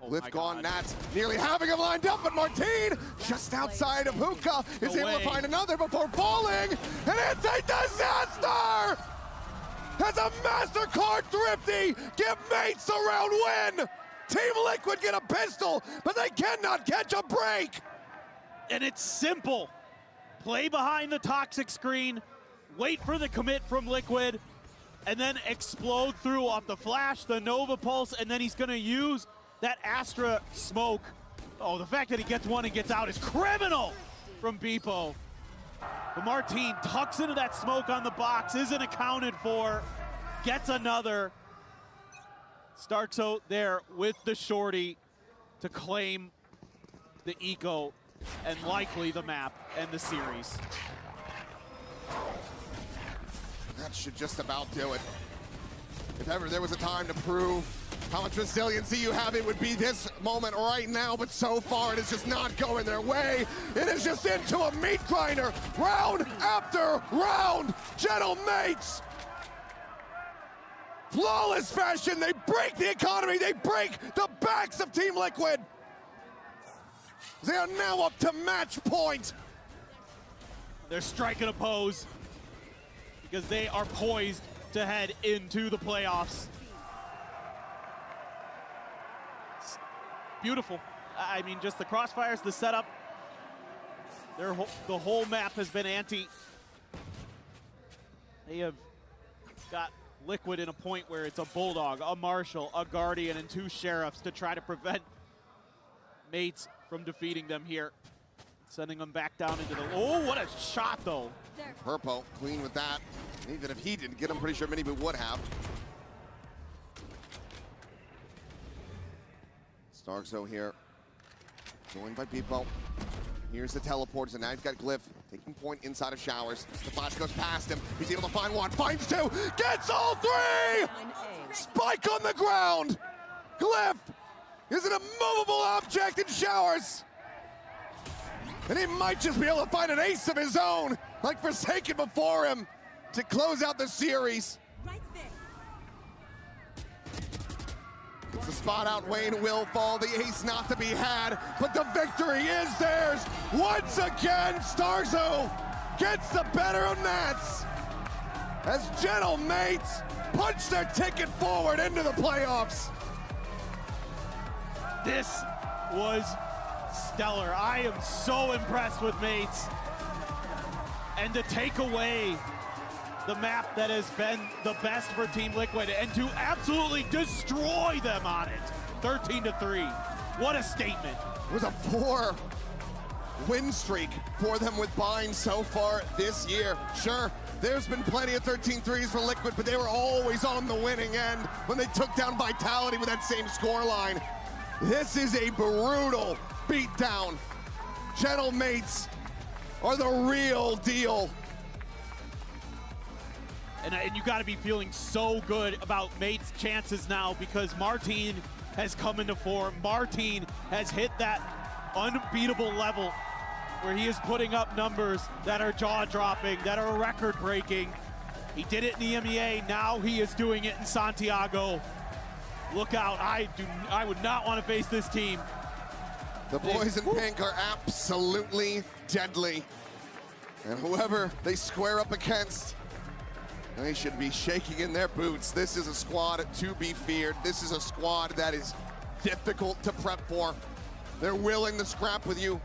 Lift gone, Nats nearly having him lined up, but Martin just outside of Hookah is able to find another before falling, and it's a disaster! As a MasterCard thrifty, give mates the round win! Team Liquid get a pistol, but they cannot catch a break! And it's simple. Play behind the toxic screen, wait for the commit from Liquid, and then explode through off the flash, the Nova Pulse, and then he's gonna use that Astra smoke. Oh, the fact that he gets one and gets out is criminal from Beepo. But Martin tucks into that smoke on the box, isn't accounted for, gets another. Starkso there with the shorty to claim the eco and likely the map and the series. That should just about do it. If ever there was a time to prove how much resiliency you have, it would be this moment right now, but so far it is just not going their way. It is just into a meat grinder, round after round. Gentle mates, flawless fashion, they break the economy, they break the backs of Team Liquid. They are now up to match point. They're striking a pose because they are poised to head into the playoffs. It's beautiful. I mean, just the crossfires, the setup. The whole map has been anti. They have got Liquid in a point where it's a Bulldog, a Marshal, a Guardian, and 2 Sheriffs to try to prevent mates from defeating them here. Sending them back down into the... Oh, what a shot, though. Purple clean with that. Even if he didn't get him, pretty sure many people would have. Starkzo here, joined by Beepo. Here's the teleport, so now he's got Glyph taking point inside of Showers. The flash goes past him. He's able to find one, finds two, gets all three! Spike on the ground! Glyph is an immovable object in Showers. And he might just be able to find an ace of his own, like Forsaken before him, to close out the series. It's a spot out. Wayne will fall. The ace not to be had, but the victory is theirs. Once again, Starkzo gets the better of Nats as Gentle Mates punch their ticket forward into the playoffs. This was stellar. I am so impressed with Mates. And to take away the map that has been the best for Team Liquid and to absolutely destroy them on it. 13-3. What a statement. It was a 4-win streak for them with Bind so far this year. Sure, there's been plenty of 13-3s for Liquid, but they were always on the winning end when they took down Vitality with that same scoreline. This is a brutal beatdown. Gentle Mates are the real deal. And you got to be feeling so good about Mates' chances now because Martin has come into form. Martin has hit that unbeatable level where he is putting up numbers that are jaw-dropping, that are record-breaking. He did it in the EMEA, now he is doing it in Santiago. Look out, I would not want to face this team. The boys in pink are absolutely deadly. And whoever they square up against, they should be shaking in their boots. This is a squad to be feared. This is a squad that is difficult to prep for. They're willing to scrap with you.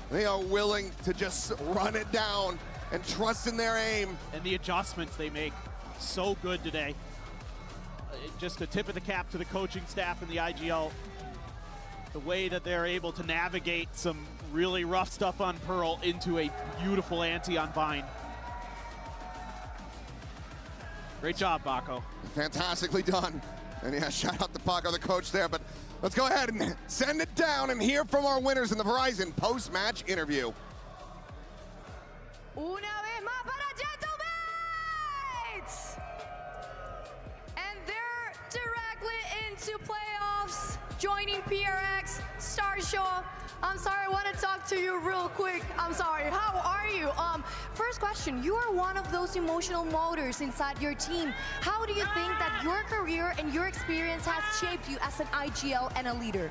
They are willing to just run it down and trust in their aim. And the adjustments they make, so good today. Just a tip of the cap to the coaching staff and the IGL. The way that they're able to navigate some really rough stuff on Pearl into a beautiful ante on Vine. Great job, Baco. Fantastically done. And yeah, shout out to Paco, the coach there. But let's go ahead and send it down and hear from our winners in the Verizon post-match interview. Una vez más para Gentle Mates! And they're directly into playoffs, joining PRX, Starshaw. I'm sorry, I want to talk to you real quick. I'm sorry, how are you? First question, you are one of those emotional motors inside your team. How do you think that your career and your experience has shaped you as an IGL and a leader?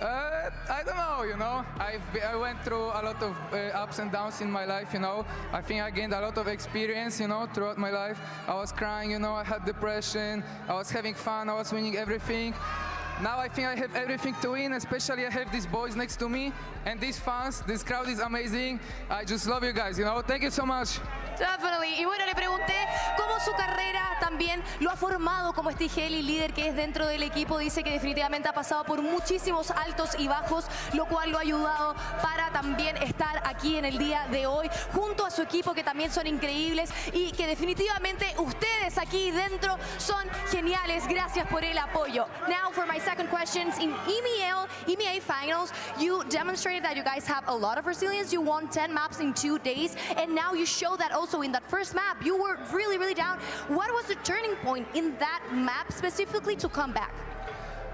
I don't know, you know. I went through a lot of ups and downs in my life, you know. I think I gained a lot of experience, you know, throughout my life. I was crying, you know, I had depression, I was having fun, I was winning everything. Now I think I have everything to win, especially I have these boys next to me and these fans, this crowd is amazing. I just love you guys, you know. Thank you so much. Definitely. Y bueno, le pregunté cómo su carrera también lo ha formado como este Heli líder que es dentro del equipo. Dice que definitivamente ha pasado por muchísimos altos y bajos, lo cual lo ha ayudado para también estar aquí en el día de hoy junto a su equipo que también son increíbles y que definitivamente ustedes aquí dentro son geniales. Gracias por el apoyo. Now for my second questions. In EMEA finals, you demonstrated that you guys have a lot of resilience. You won 10 maps in 2 days and now you show that also in that first map. You were really, really down. What was the turning point in that map specifically to come back?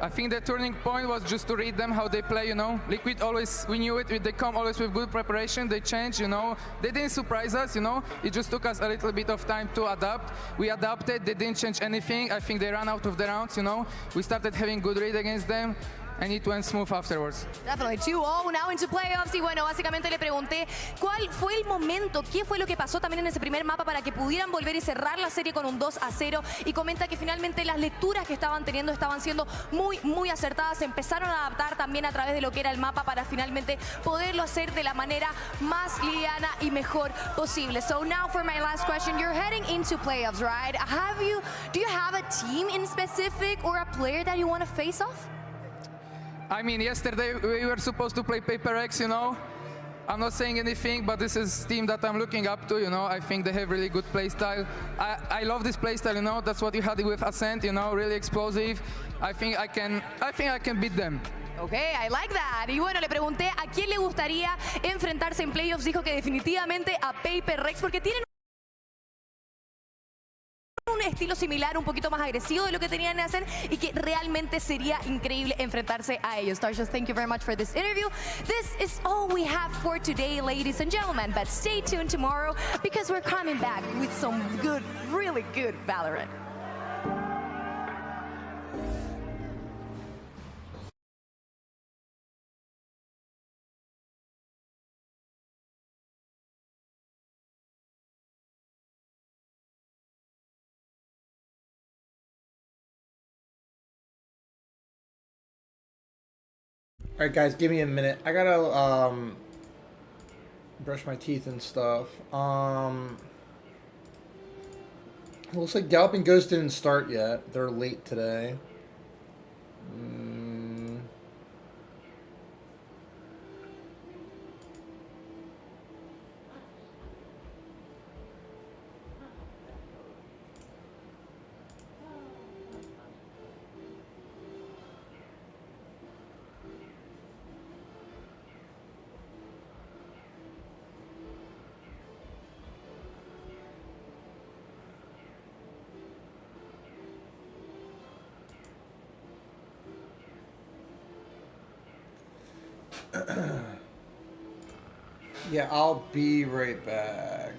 I think the turning point was just to read them how they play, you know. Liquid always, we knew it, they come always with good preparation, they change, you know. They didn't surprise us, you know. It just took us a little bit of time to adapt. We adapted, they didn't change anything. I think they ran out of the rounds, you know. We started having good read against them. And it went smooth afterwards. Definitely 2-0 now into playoffs. Y bueno, básicamente le pregunté cuál fue el momento, qué fue lo que pasó también en ese primer mapa para que pudieran volver y cerrar la serie con un 2-0. Y comenta que finalmente las lecturas que estaban teniendo estaban siendo muy acertadas. Empezaron a adaptar también a través de lo que era el mapa para finalmente poderlo hacer de la manera más liviana y mejor posible. So now for my last question, you're heading into playoffs, right? Do you have a team in specific or a player that you want to face off? I mean, yesterday we were supposed to play Paper X, you know. I'm not saying anything, but this is team that I'm looking up to, you know. I think they have really good play style. I love this play style, you know. That's what you had with Ascent, you know, really explosive. I think I can beat them. Ok, I like that. Y bueno, le pregunté a quién le gustaría enfrentarse en playoffs. Dijo que definitivamente a Paper Rex, porque tienen un estilo similar, un poquito más agresivo de lo que tenían en Ascent, y que realmente sería increíble enfrentarse a ellos. Starship, thank you very much for this interview. This is all we have for today, ladies and gentlemen, but stay tuned tomorrow because we're coming back with some good, really good Valorant. Alright guys, give me a minute. I gotta brush my teeth and stuff. Looks like Galloping Ghost didn't start yet. They're late today. Yeah, I'll be right back.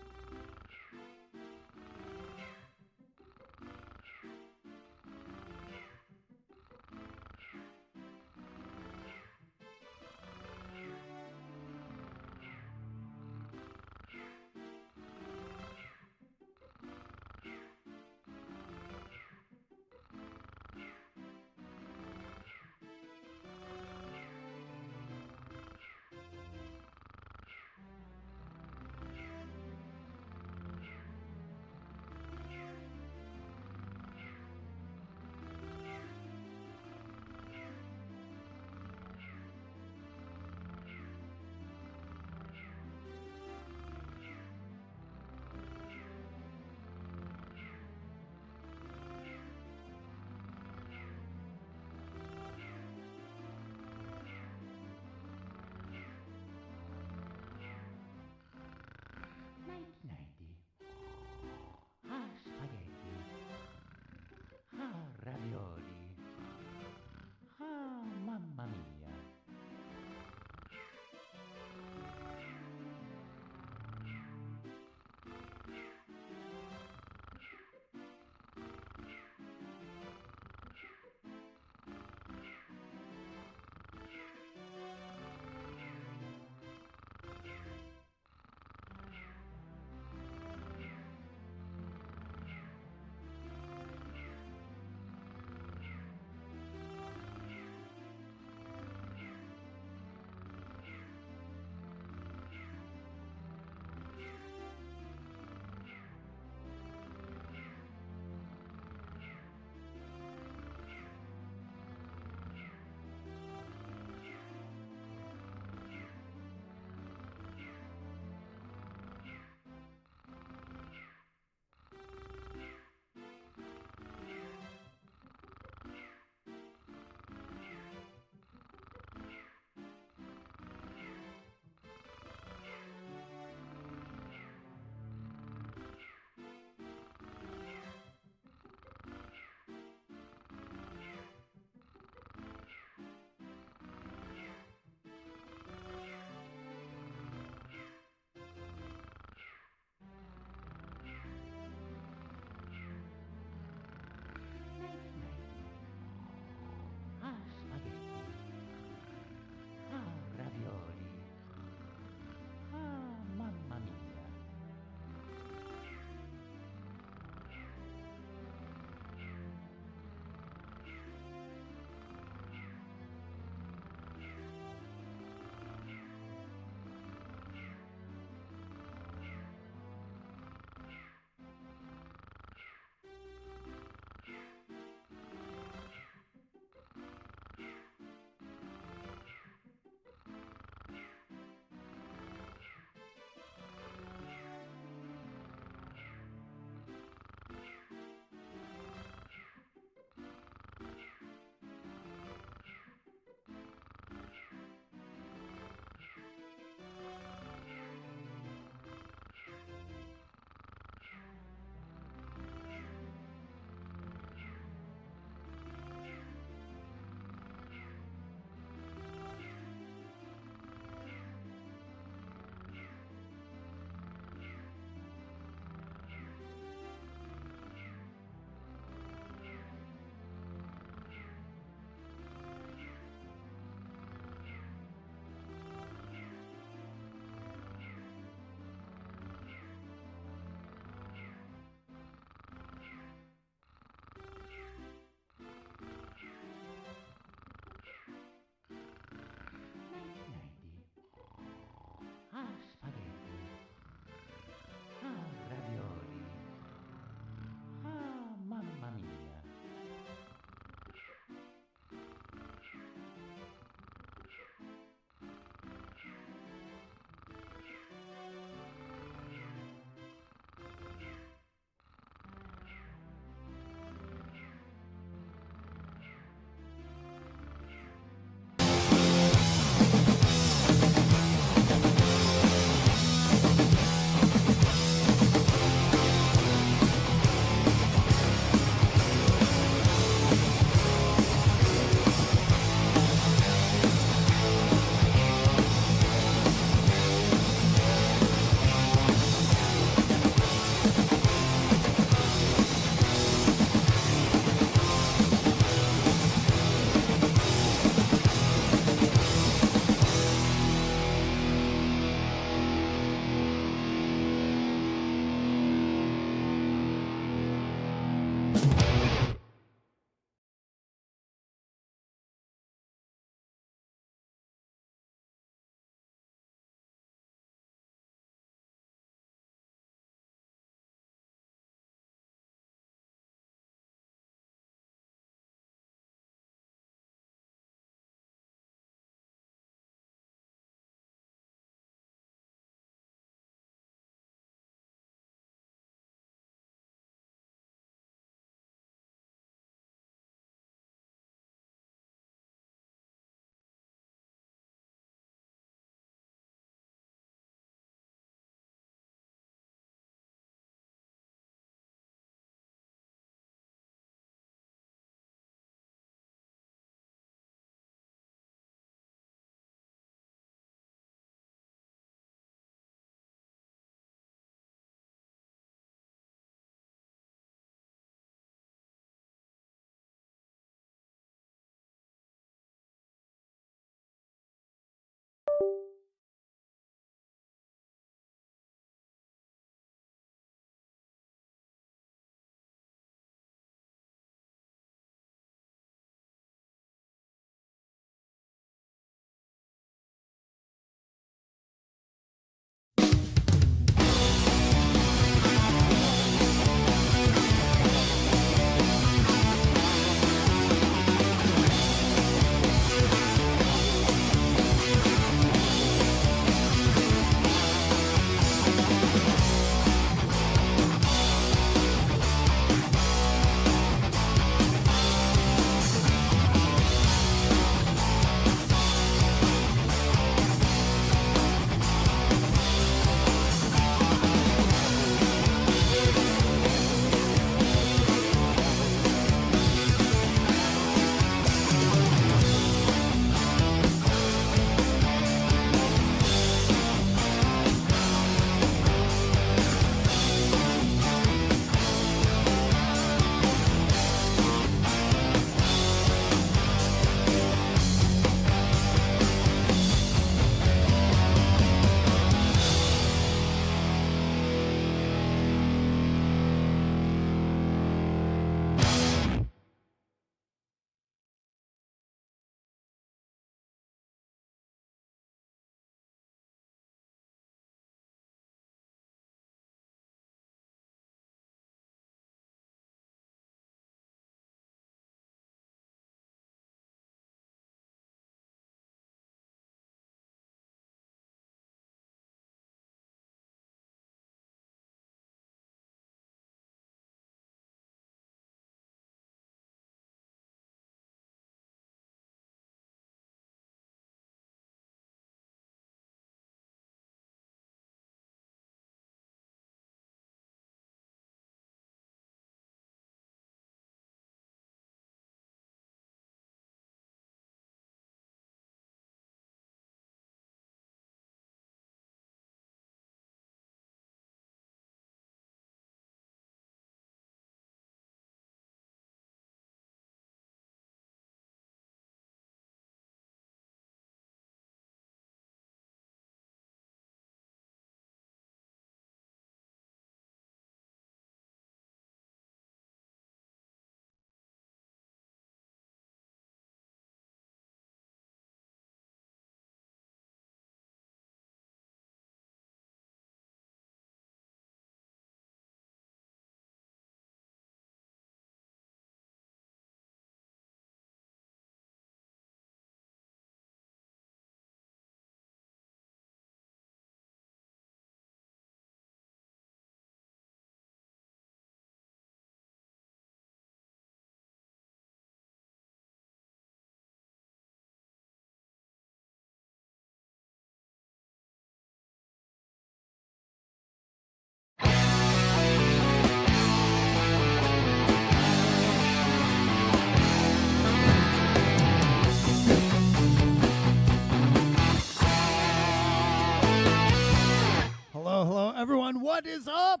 what is up?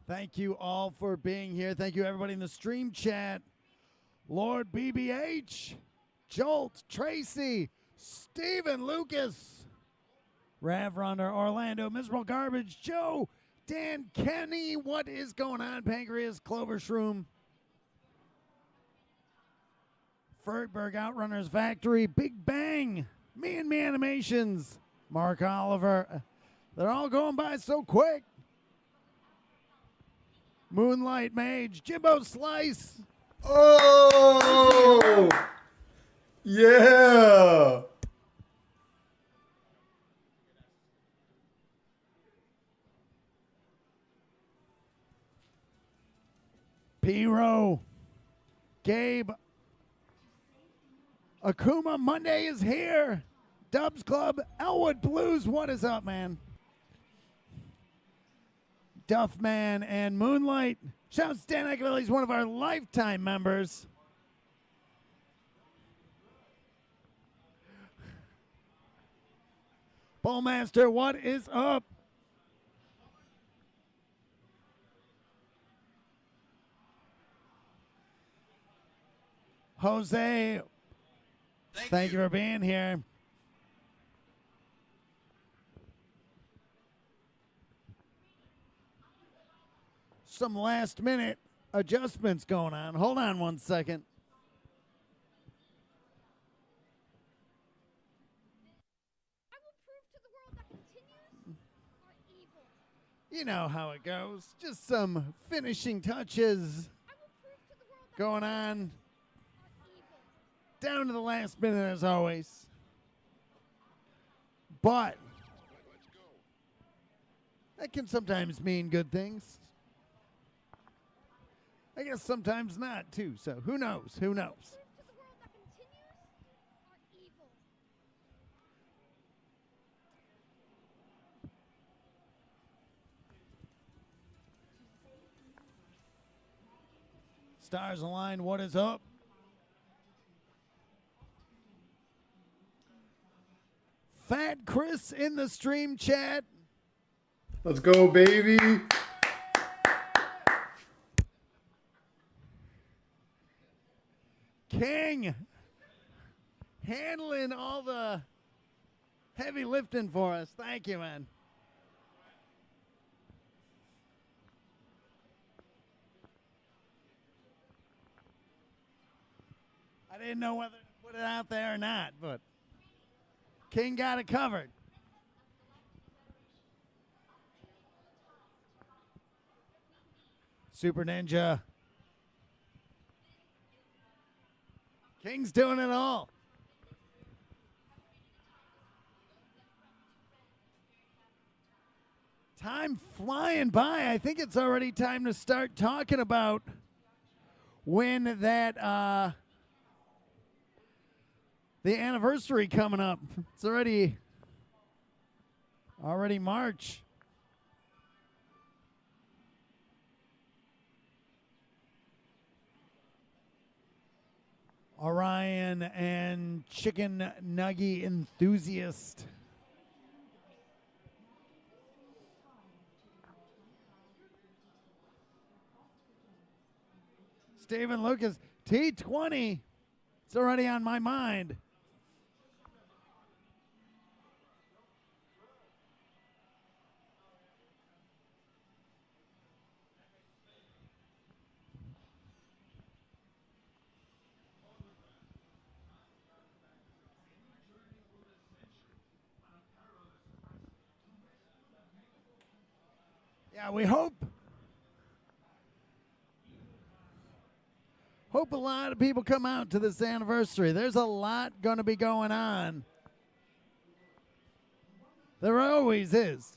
Thank you all for being here. Thank you, everybody in the stream chat. Lord BBH, Jolt, Tracy, Steven Lucas, Rav Runner, Orlando, Miserable Garbage, Joe, Dan Kenny, what is going on? Pancreas, Clover Shroom, Fergberg, Outrunners Factory, Big Bang, Me and Me Animations, Mark Oliver. They're all going by so quick. Moonlight Mage, Jimbo Slice. Oh! Yeah! P-Row, Gabe, Akuma, Monday is here. Dubs Club, Elwood Blues, what is up, man? Duffman and Moonlight. Shout out Stan Eckville, he's one of our lifetime members. Bowmaster, what is up? Jose, thank you for being here. Some last minute adjustments going on. Hold on one second. You know how it goes. Just some finishing touches going on. Down to the last minute as always. But that can sometimes mean good things. I guess sometimes not, too. So who knows? Who knows? Stars align. What is up? Fat Chris in the stream chat. Let's go, baby. King handling all the heavy lifting for us. Thank you, man. I didn't know whether to put it out there or not, but King got it covered. Super Ninja. King's doing it all. Time flying by. I think it's already time to start talking about when that the anniversary coming up. It's already March. Orion and Chicken Nugget Enthusiast. Steven Lucas, T20. It's already on my mind. Yeah, we hope a lot of people come out to this anniversary. There's a lot going to be going on. There always is.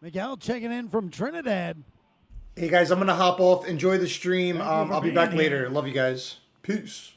Miguel checking in from Trinidad. Hey guys, I'm gonna hop off. Enjoy the stream. I'll be back here. later. Love you guys. Peace.